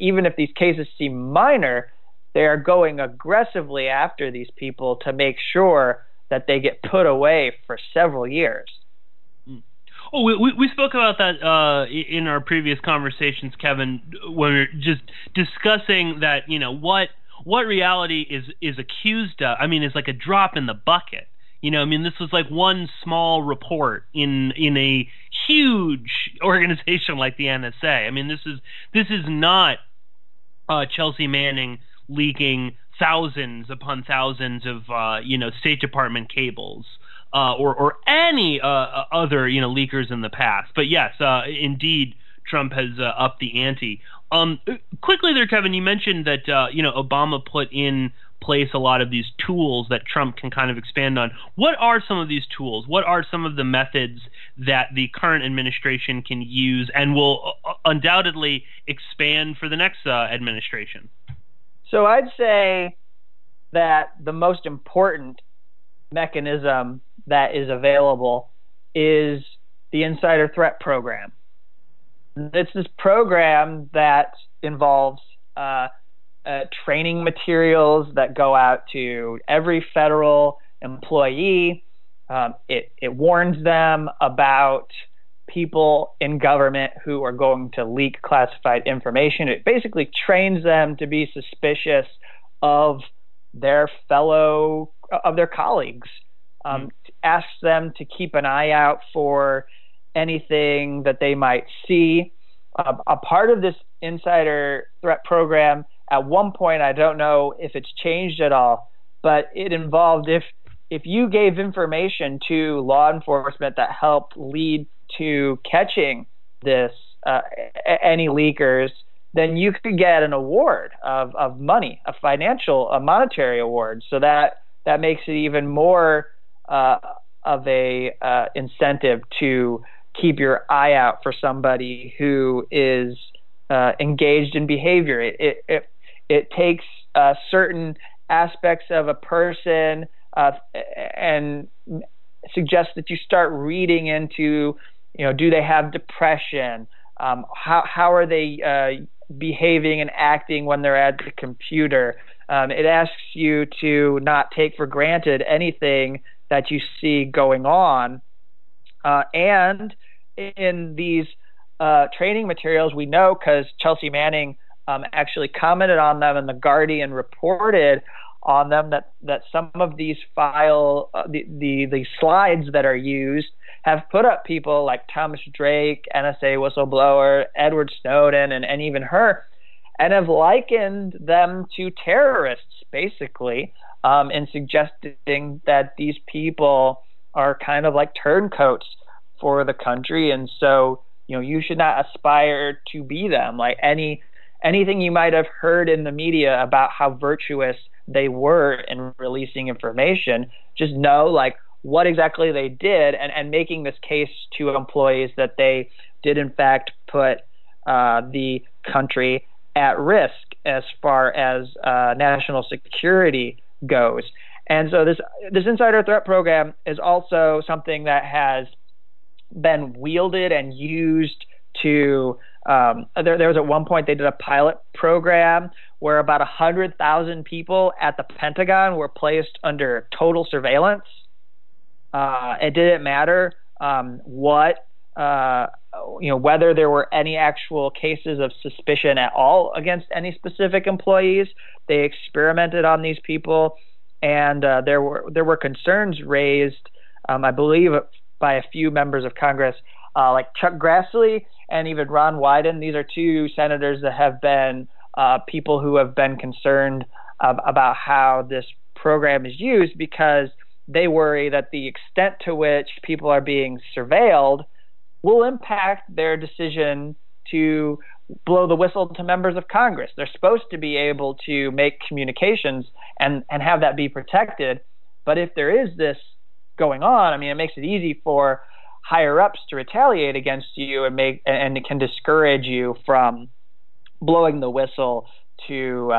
even if these cases seem minor, they are going aggressively after these people to make sure that they get put away for several years. Oh, we spoke about that in our previous conversations, Kevin, when we were just discussing that, what reality is accused of. I mean, it's like a drop in the bucket. This was like one small report in a huge organization like the NSA. I mean, this is not Chelsea Manning leaking thousands upon thousands of State Department cables or any other leakers in the past. But yes, indeed, Trump has upped the ante. Quickly there, Kevin, you mentioned that Obama put in place a lot of these tools that Trump can kind of expand on. What are some of these tools? What are some of the methods that the current administration can use and will undoubtedly expand for the next administration? So I'd say that the most important mechanism that is available is the Insider Threat Program. It's this program that involves training materials that go out to every federal employee. It warns them about people in government who are going to leak classified information. It basically trains them to be suspicious of their colleagues. Asks them to keep an eye out for anything that they might see. A part of this Insider Threat Program, at one point, I don't know if it's changed at all, but it involved if you gave information to law enforcement that helped lead to catching any leakers, then you could get an award of money, a monetary award. So that makes it even more of a incentive to keep your eye out for somebody who is engaged in behavior. It takes certain aspects of a person and suggests that you start reading into, do they have depression? How are they behaving and acting when they're at the computer? It asks you to not take for granted anything that you see going on. And in these training materials, we know, because Chelsea Manning actually commented on them, and The Guardian reported on them that some of these the slides that are used have put up people like Thomas Drake, NSA whistleblower, Edward Snowden, and even her, and have likened them to terrorists, basically, and suggesting that these people are kind of like turncoats for the country, and so you should not aspire to be them. Like anything you might have heard in the media about how virtuous they were in releasing information, just know like what exactly they did, and making this case to employees that they did in fact put the country at risk as far as national security goes. And so this insider threat program is also something that has been wielded and used to there was at one point they did a pilot program where about 100,000 people at the Pentagon were placed under total surveillance. It didn't matter whether there were any actual cases of suspicion at all against any specific employees. They experimented on these people, and there were concerns raised, I believe, by a few members of Congress, like Chuck Grassley and even Ron Wyden. These are two senators that have been people who have been concerned about how this program is used, because they worry that the extent to which people are being surveilled will impact their decision to blow the whistle to members of Congress. They're supposed to be able to make communications and have that be protected. But if there is this going on, I mean, it makes it easy for higher ups to retaliate against you and it can discourage you from blowing the whistle to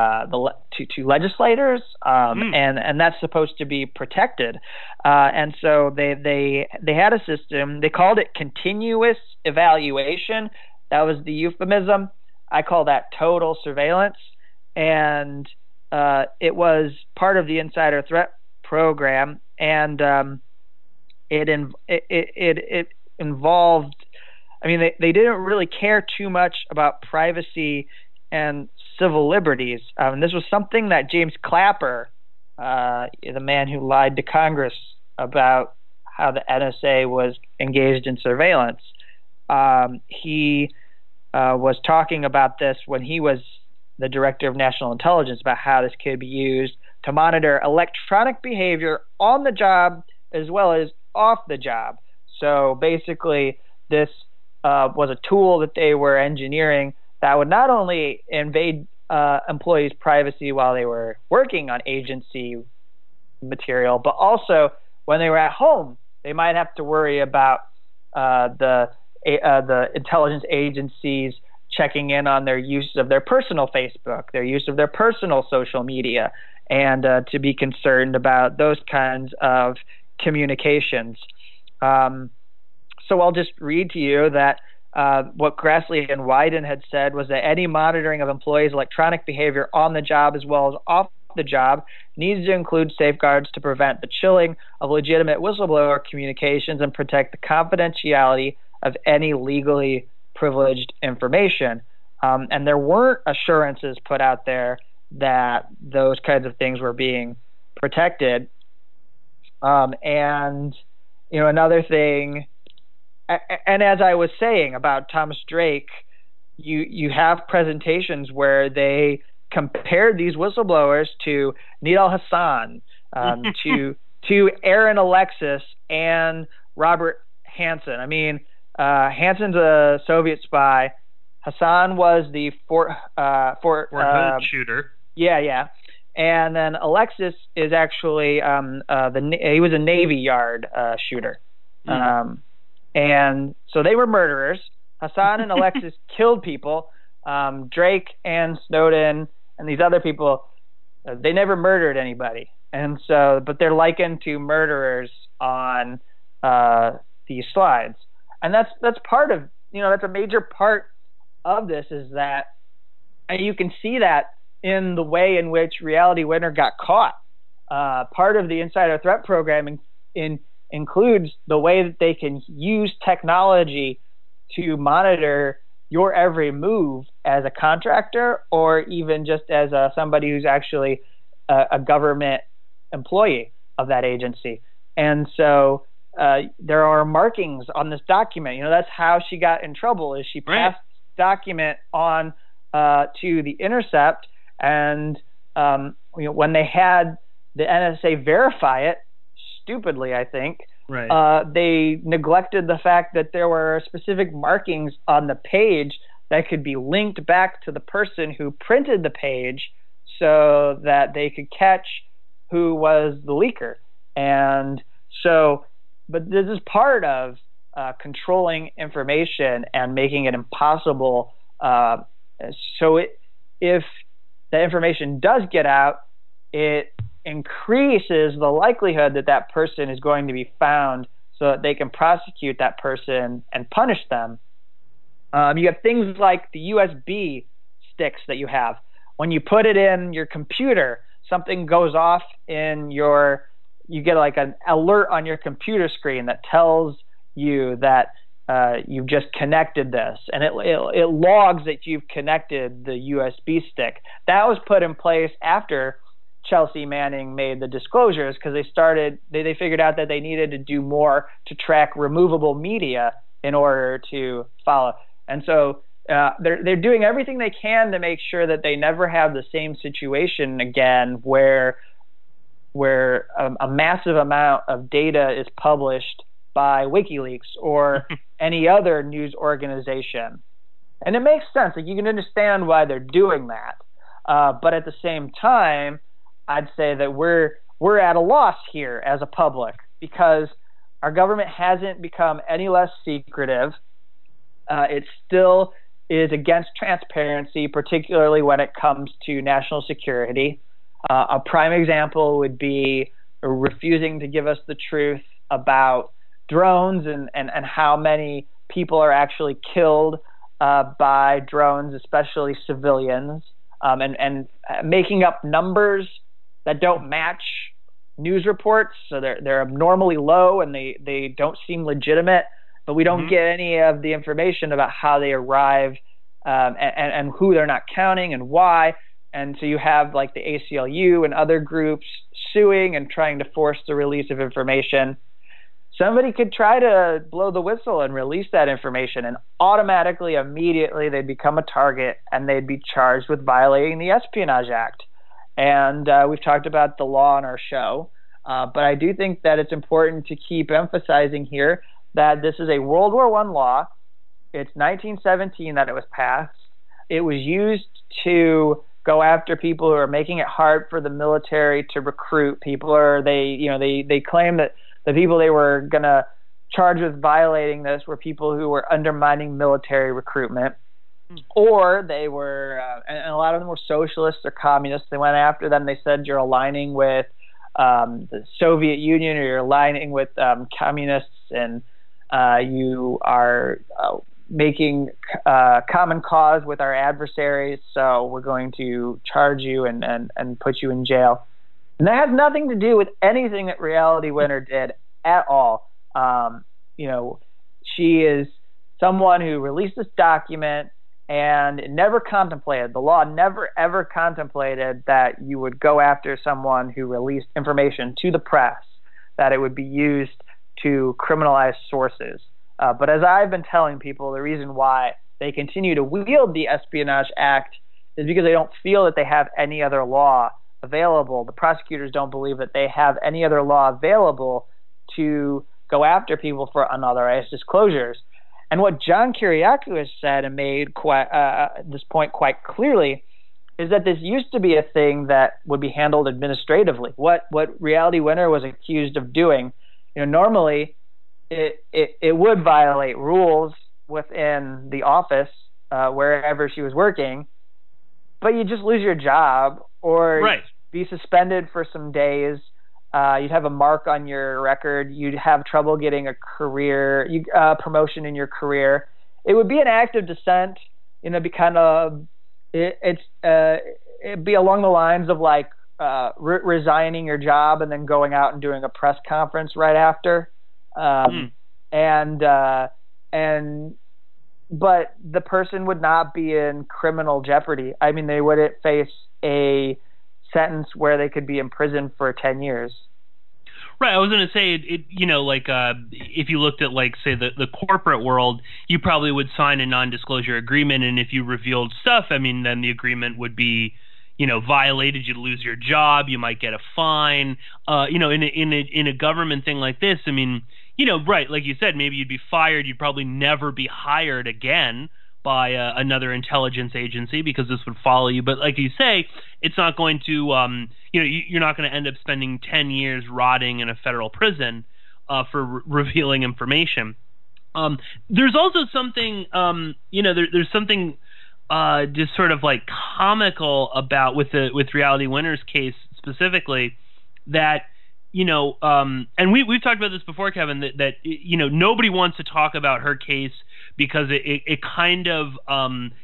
legislators, and that's supposed to be protected. And so they had a system. They called it continuous evaluation. That was the euphemism. I call that total surveillance. And it was part of the insider threat program, and it involved. I mean, they didn't really care too much about privacy and civil liberties. And this was something that James Clapper, the man who lied to Congress about how the NSA was engaged in surveillance, he was talking about this when he was the director of national intelligence, about how this could be used to monitor electronic behavior on the job as well as off the job. So basically, this was a tool that they were engineering that would not only invade employees' privacy while they were working on agency material, but also when they were at home, they might have to worry about the intelligence agencies checking in on their use of their personal Facebook, their use of their personal social media, and to be concerned about those kinds of communications. So I'll just read to you that what Grassley and Wyden had said was that any monitoring of employees' electronic behavior on the job as well as off the job needs to include safeguards to prevent the chilling of legitimate whistleblower communications and protect the confidentiality of any legally privileged information. And there weren't assurances put out there that those kinds of things were being protected. And, another thing, and as I was saying about Thomas Drake, you have presentations where they compared these whistleblowers to Nidal Hasan, to Aaron Alexis and Robert Hansen. I mean, Hansen's a Soviet spy. Hasan was the Fort Hood shooter. Yeah. And then Alexis is actually he was a Navy Yard shooter. And so they were murderers. Hasan and Alexis killed people. Drake and Snowden and these other people, they never murdered anybody. And so, but they're likened to murderers on these slides. And that's part of, that's a major part of this, is that, and you can see that in the way in which Reality Winner got caught. Part of the insider threat program includes the way that they can use technology to monitor your every move as a contractor or even just as somebody who's actually a government employee of that agency. And so there are markings on this document. You know, that's how she got in trouble, is she passed the document on to the Intercept, and you know, when they had the NSA verify it, stupidly, I think, they neglected the fact that there were specific markings on the page that could be linked back to the person who printed the page so that they could catch who was the leaker. And so, but this is part of controlling information and making it impossible. So if the information does get out, it increases the likelihood that that person is going to be found so that they can prosecute that person and punish them. You have things like the USB sticks that you have. When you put it in your computer, something goes off in your, you get like an alert on your computer screen that tells you that you've just connected this, and it logs that you've connected the USB stick. That was put in place after Chelsea Manning made the disclosures, because they figured out that they needed to do more to track removable media in order to follow. And so they're doing everything they can to make sure that they never have the same situation again where a massive amount of data is published by WikiLeaks or any other news organization. And it makes sense. Like, you can understand why they're doing that. But at the same time, I'd say that we're at a loss here as a public, because our government hasn't become any less secretive. It still is against transparency, particularly when it comes to national security. A prime example would be refusing to give us the truth about drones and how many people are actually killed by drones, especially civilians, and making up numbers that don't match news reports. So they're abnormally low and they don't seem legitimate, but we don't get any of the information about how they arrived and who they're not counting and why. And so you have like the ACLU and other groups suing and trying to force the release of information. Somebody could try to blow the whistle and release that information, and automatically, immediately, they'd become a target and they'd be charged with violating the Espionage Act. And we've talked about the law on our show, but I do think that it's important to keep emphasizing here that this is a World War I law. It's 1917 that it was passed. It was used to go after people who are making it hard for the military to recruit people, or they claim that the people they were going to charge with violating this were people who were undermining military recruitment. Or they were, and a lot of them were socialists or communists. They went after them. They said you're aligning with the Soviet Union, or you're aligning with communists, and you are making common cause with our adversaries, so we're going to charge you and put you in jail. And that has nothing to do with anything that Reality Winner did at all. She is someone who released this document, and it never contemplated, the law never ever contemplated that you would go after someone who released information to the press, that it would be used to criminalize sources. But as I've been telling people, the reason why they continue to wield the Espionage Act is because they don't feel that they have any other law available. The prosecutors don't believe that they have any other law available to go after people for unauthorized disclosures. And what John Kiriakou has said and made this point quite clearly is that this used to be a thing that would be handled administratively. What Reality Winner was accused of doing, normally it would violate rules within the office wherever she was working, but you just lose your job or be suspended for some days. You'd have a mark on your record. You'd have trouble getting a career promotion in your career. It would be an act of dissent. Be kind of it'd be along the lines of like resigning your job and then going out and doing a press conference right after. And but the person would not be in criminal jeopardy. I mean, they wouldn't face a sentence where they could be imprisoned for 10 years. Right. I was going to say, if you looked at, like, say, the corporate world, you probably would sign a non-disclosure agreement, and if you revealed stuff, I mean, then the agreement would be, violated. You'd lose your job. You might get a fine. In a government thing like this, I mean, right, like you said, maybe you'd be fired. You'd probably never be hired again by another intelligence agency because this would follow you. But like you say, it's not going to, you're not going to end up spending 10 years rotting in a federal prison for revealing information. There's also something, there's something just sort of like comical about with Reality Winner's case specifically that, and we've talked about this before, Kevin, that nobody wants to talk about her case because it kind of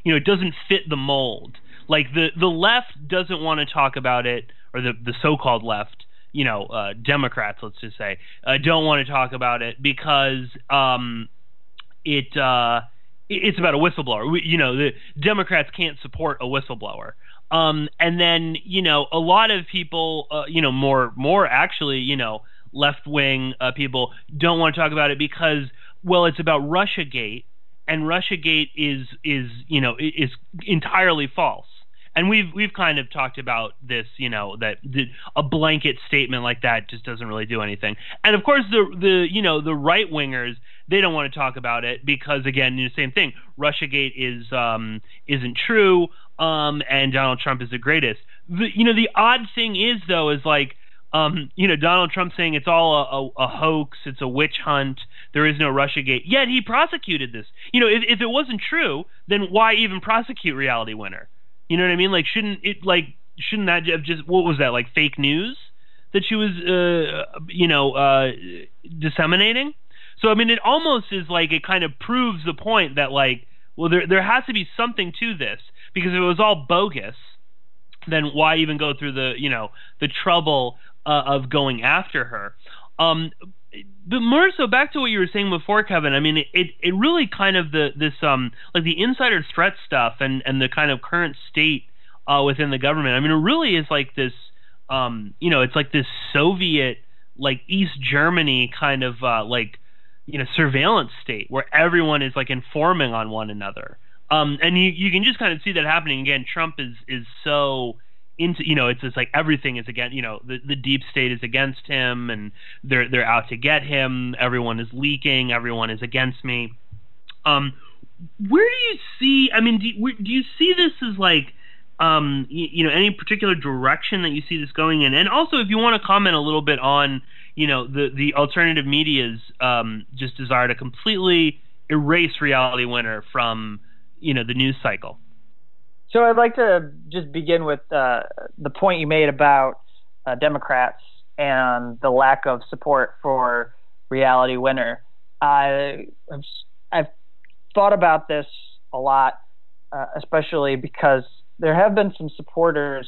it doesn't fit the mold. Like the left doesn't want to talk about it, or the so-called left, Democrats, let's just say, don't want to talk about it because it's about a whistleblower. The Democrats can't support a whistleblower. And then, a lot of people, more actually, left-wing people don't want to talk about it because, well, it's about Russiagate, and Russiagate is entirely false. And we've kind of talked about this, that a blanket statement like that just doesn't really do anything. And of course, the right wingers, they don't want to talk about it because, again, the same thing. Russiagate isn't true, and Donald Trump is the greatest. The odd thing is, though, is like, Donald Trump saying it's all a hoax, it's a witch hunt, there is no Russiagate. Yet he prosecuted this. If it wasn't true, then why even prosecute Reality Winner? You know what I mean? Like, shouldn't that have just, what was that, like fake news that she was, disseminating? So, I mean, it almost is like it kind of proves the point that, like, well, there has to be something to this, because if it was all bogus, then why even go through the trouble of going after her? But more so, back to what you were saying before, Kevin, I mean, it really kind of the insider threat stuff and the kind of current state within the government. I mean, it really is like this, it's like this Soviet, like East Germany kind of surveillance state where everyone is like informing on one another. And you can just kind of see that happening again. Trump is so into, it's just like everything is against, the deep state is against him, and they're out to get him. Everyone is leaking. Everyone is against me. Where do you see? I mean, do you see this as like, any particular direction that you see this going in? And also, if you want to comment a little bit on, the alternative media's just desire to completely erase Reality Winner from, the news cycle. So I'd like to just begin with the point you made about Democrats and the lack of support for Reality Winner. I've thought about this a lot, especially because there have been some supporters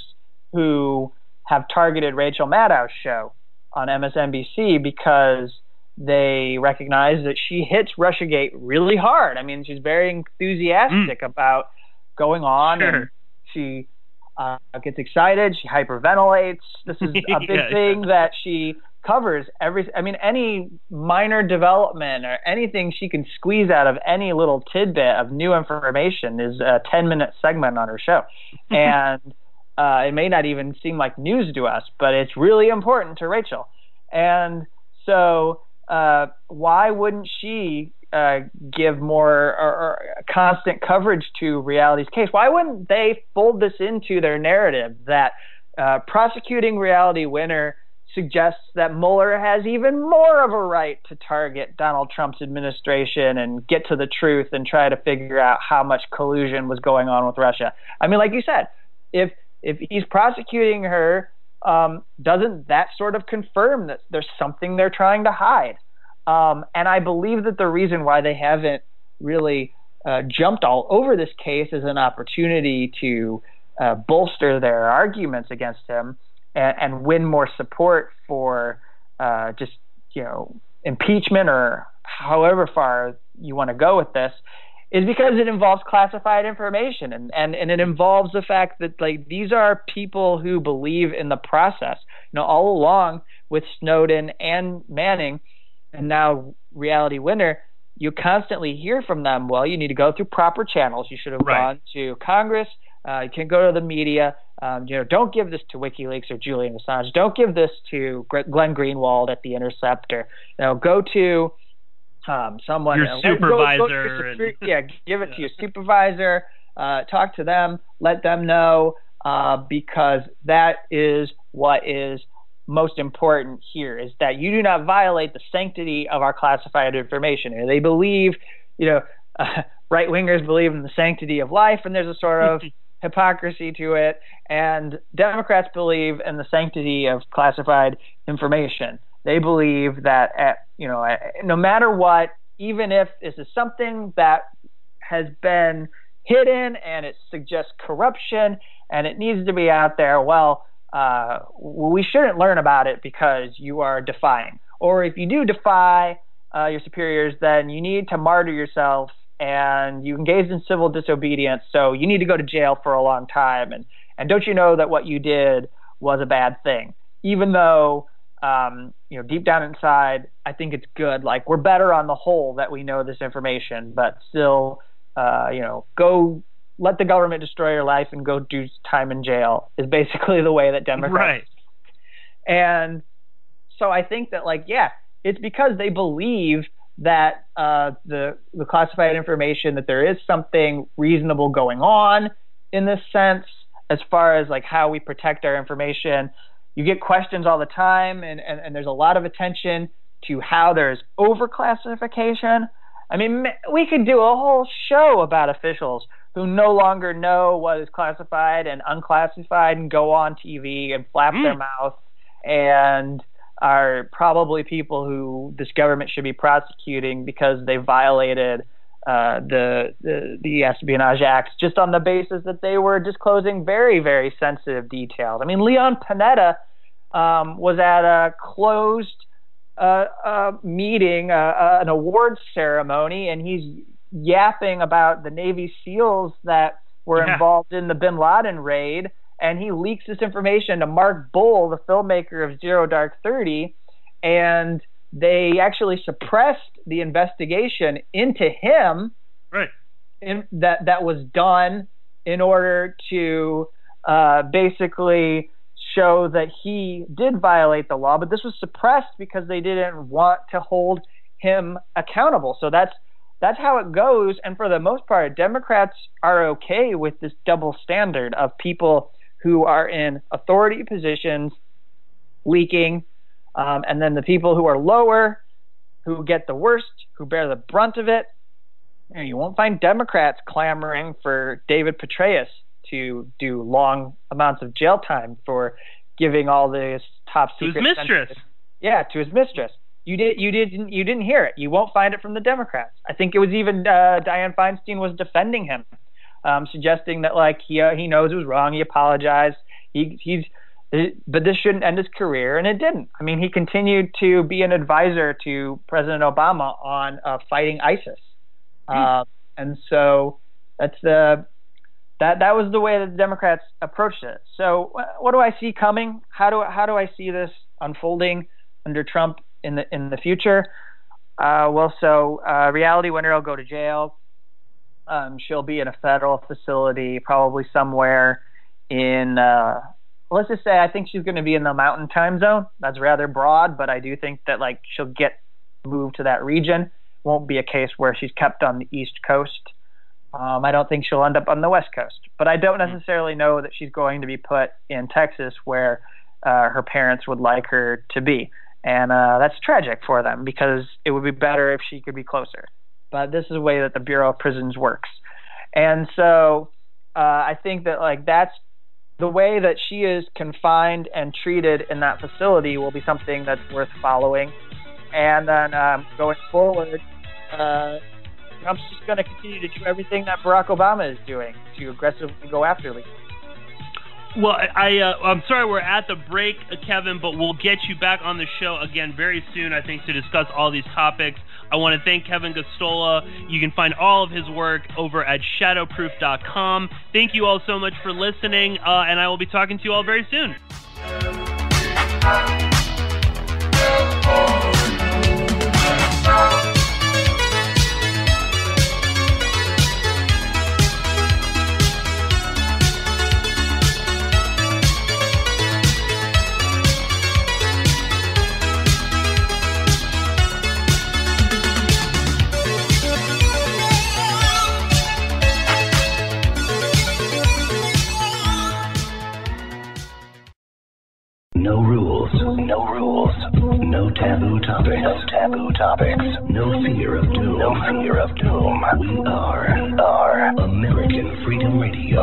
who have targeted Rachel Maddow's show on MSNBC because they recognize that she hits Russiagate really hard. I mean, she's very enthusiastic about going on, sure. And she gets excited, she hyperventilates. This is a big thing that she covers any minor development or anything she can squeeze out of any little tidbit of new information is a 10-minute segment on her show. And it may not even seem like news to us, but it's really important to Rachel. And so why wouldn't she give more or constant coverage to Reality's case? Why wouldn't they fold this into their narrative that prosecuting Reality Winner suggests that Mueller has even more of a right to target Donald Trump's administration and get to the truth and try to figure out how much collusion was going on with Russia? I mean, like you said, if he's prosecuting her, doesn't that sort of confirm that there's something they're trying to hide? And I believe that the reason why they haven't really jumped all over this case is an opportunity to bolster their arguments against him and win more support for impeachment or however far you want to go with this, is because it involves classified information, and it involves the fact that like these are people who believe in the process. All along with Snowden and Manning, and now Reality Winner, you constantly hear from them, well, you need to go through proper channels. You should have gone to Congress. You can't go to the media. Don't give this to WikiLeaks or Julian Assange. Don't give this to Glenn Greenwald at The Intercept. Or, go to someone. Your supervisor. Give it to your supervisor. Talk to them. Let them know, because that is what is most important here, is that you do not violate the sanctity of our classified information. And they believe, right-wingers believe in the sanctity of life, and there's a sort of hypocrisy to it, and Democrats believe in the sanctity of classified information. They believe that, no matter what, even if this is something that has been hidden and it suggests corruption and it needs to be out there, we shouldn't learn about it because you are defying. Or if you do defy your superiors, then you need to martyr yourself and you engaged in civil disobedience, so you need to go to jail for a long time. And don't you know that what you did was a bad thing? Even though, deep down inside, I think it's good. Like, we're better on the whole that we know this information, but still, go let the government destroy your life and go do time in jail is basically the way that Democrats. Right. And so I think that, it's because they believe that the classified information, that there is something reasonable going on in this sense, as far as how we protect our information. You get questions all the time, and there's a lot of attention to how there's overclassification. I mean, we could do a whole show about officials who no longer know what is classified and unclassified and go on TV and flap their mouth and are probably people who this government should be prosecuting because they violated the Espionage Acts just on the basis that they were disclosing very, very sensitive details. I mean, Leon Panetta was at a closed meeting, an awards ceremony, and he's yapping about the Navy SEALs that were involved in the Bin Laden raid, and he leaks this information to Mark Bull, the filmmaker of Zero Dark 30, and they actually suppressed the investigation into him. Right. That was done in order to basically show that he did violate the law, but this was suppressed because they didn't want to hold him accountable. So that's how it goes. And for the most part, Democrats are okay with this double standard of people who are in authority positions leaking, and then the people who are lower, who get the worst, who bear the brunt of it. You won't find Democrats clamoring for David Petraeus to do long amounts of jail time for giving all this top secret to his mistress. To his mistress. You didn't hear it. You won't find it from the Democrats. I think it was even Dianne Feinstein was defending him, suggesting that he knows it was wrong. He apologized. But this shouldn't end his career, and it didn't. I mean, he continued to be an advisor to President Obama on fighting ISIS, and so that was the way that the Democrats approached it. So, what do I see coming? How do I see this unfolding under Trump in the future? Reality Winner will go to jail. She'll be in a federal facility, probably somewhere in. Let's just say I think she's going to be in the Mountain Time Zone. That's rather broad, but I do think that she'll get moved to that region. Won't be a case where she's kept on the East Coast. I don't think she'll end up on the West Coast, but I don't necessarily know that she's going to be put in Texas where her parents would like her to be. And that's tragic for them because it would be better if she could be closer. But this is the way that the Bureau of Prisons works. And so I think that that's the way that she is confined and treated in that facility will be something that's worth following. And then going forward, Trump's just going to continue to do everything that Barack Obama is doing to aggressively go after leaks. Well, I'm sorry we're at the break, Kevin, but we'll get you back on the show again very soon, I think, to discuss all these topics. I want to thank Kevin Gosztola. You can find all of his work over at shadowproof.com. Thank you all so much for listening, and I will be talking to you all very soon. No rules, no taboo topics, no fear of doom, We are American Freedom Radio.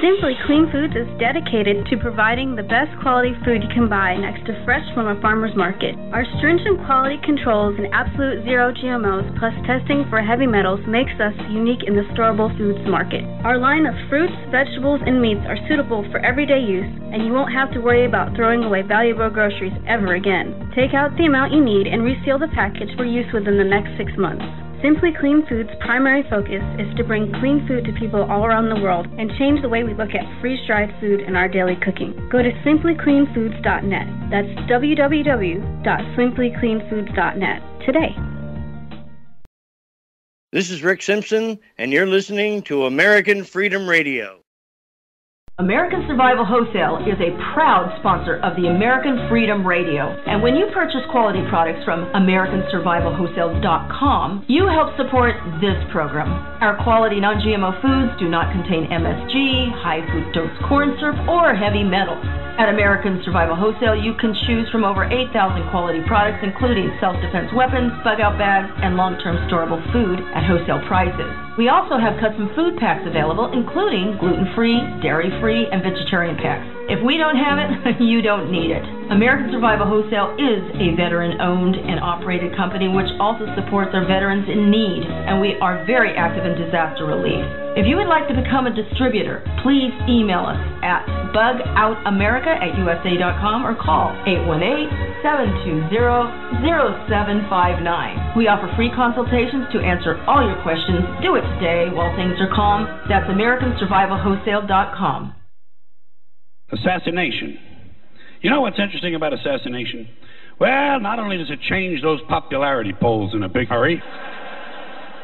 Simply Clean Foods is dedicated to providing the best quality food you can buy next to fresh from a farmer's market. Our stringent quality controls and absolute zero GMOs plus testing for heavy metals makes us unique in the storable foods market. Our line of fruits, vegetables, and meats are suitable for everyday use, and you won't have to worry about throwing away valuable groceries ever again. Take out the amount you need and reseal the package for use within the next 6 months. Simply Clean Foods' primary focus is to bring clean food to people all around the world and change the way we look at freeze-dried food in our daily cooking. Go to simplycleanfoods.net. That's www.simplycleanfoods.net today. This is Rick Simpson, and you're listening to American Freedom Radio. American Survival Wholesale is a proud sponsor of the American Freedom Radio. And when you purchase quality products from AmericanSurvivalWholesale.com, you help support this program. Our quality non-GMO foods do not contain MSG, high fructose corn syrup, or heavy metals. At American Survival Wholesale, you can choose from over 8,000 quality products, including self-defense weapons, bug-out bags, and long-term storable food at wholesale prices. We also have custom food packs available, including gluten-free, dairy-free, and vegetarian packs. If we don't have it, you don't need it. American Survival Wholesale is a veteran-owned and operated company which also supports our veterans in need, and we are very active in disaster relief. If you would like to become a distributor, please email us at bugoutamerica@usa.com or call 818-720-0759. We offer free consultations to answer all your questions. Do it today while things are calm. That's AmericanSurvivalWholesale.com. Assassination. You know what's interesting about assassination? Well, not only does it change those popularity polls in a big hurry,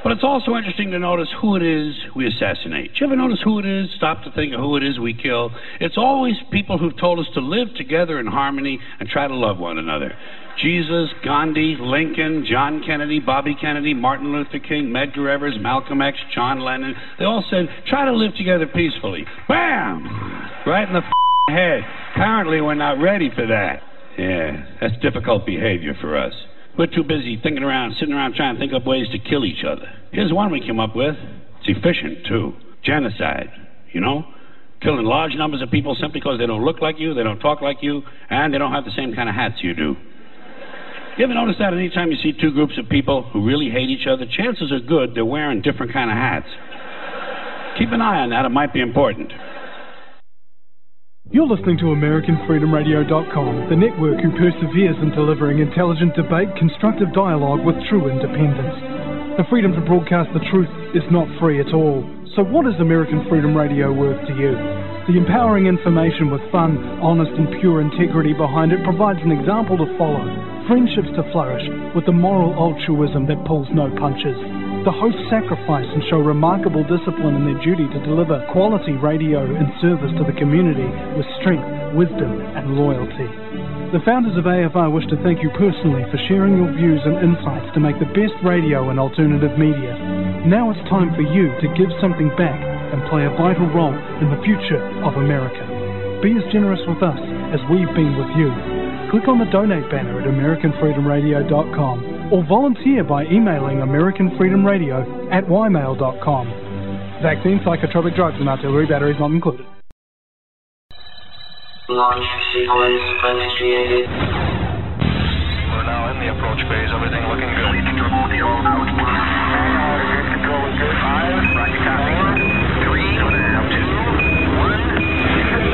but it's also interesting to notice who it is we assassinate. You ever notice who it is? Stop to think of who it is we kill. It's always people who've told us to live together in harmony and try to love one another. Jesus, Gandhi, Lincoln, John Kennedy, Bobby Kennedy, Martin Luther King, Medgar Evers, Malcolm X, John Lennon. They all said, try to live together peacefully. Bam! Right in the head. Apparently we're not ready for that. Yeah, that's difficult behavior for us. We're too busy sitting around trying to think up ways to kill each other. Here's one we came up with. It's efficient, too. Genocide, you know? Killing large numbers of people simply because they don't look like you, they don't talk like you, and they don't have the same kind of hats you do. You ever notice that anytime you see two groups of people who really hate each other, chances are good they're wearing different kind of hats. Keep an eye on that. It might be important. You're listening to AmericanFreedomRadio.com, the network who perseveres in delivering intelligent debate, constructive dialogue with true independence. The freedom to broadcast the truth is not free at all. So what is American Freedom Radio worth to you? The empowering information with fun, honest and pure integrity behind it provides an example to follow, friendships to flourish, with the moral altruism that pulls no punches. The hosts sacrifice and show remarkable discipline in their duty to deliver quality radio in service to the community with strength, wisdom, and loyalty. The founders of AFR wish to thank you personally for sharing your views and insights to make the best radio and alternative media. Now it's time for you to give something back and play a vital role in the future of America. Be as generous with us as we've been with you. Click on the donate banner at AmericanFreedomRadio.com or volunteer by emailing AmericanFreedomRadio@ymail.com. Vaccine, psychotropic drugs, and artillery batteries not included. Launch sequence initiated. We're now in in the approach phase. Everything looking good. Control is good. 5, roger, copy. 3, 2, 1.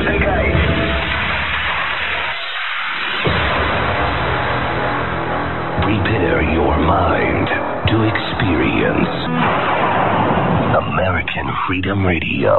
Okay. Prepare your mind to experience American Freedom Radio.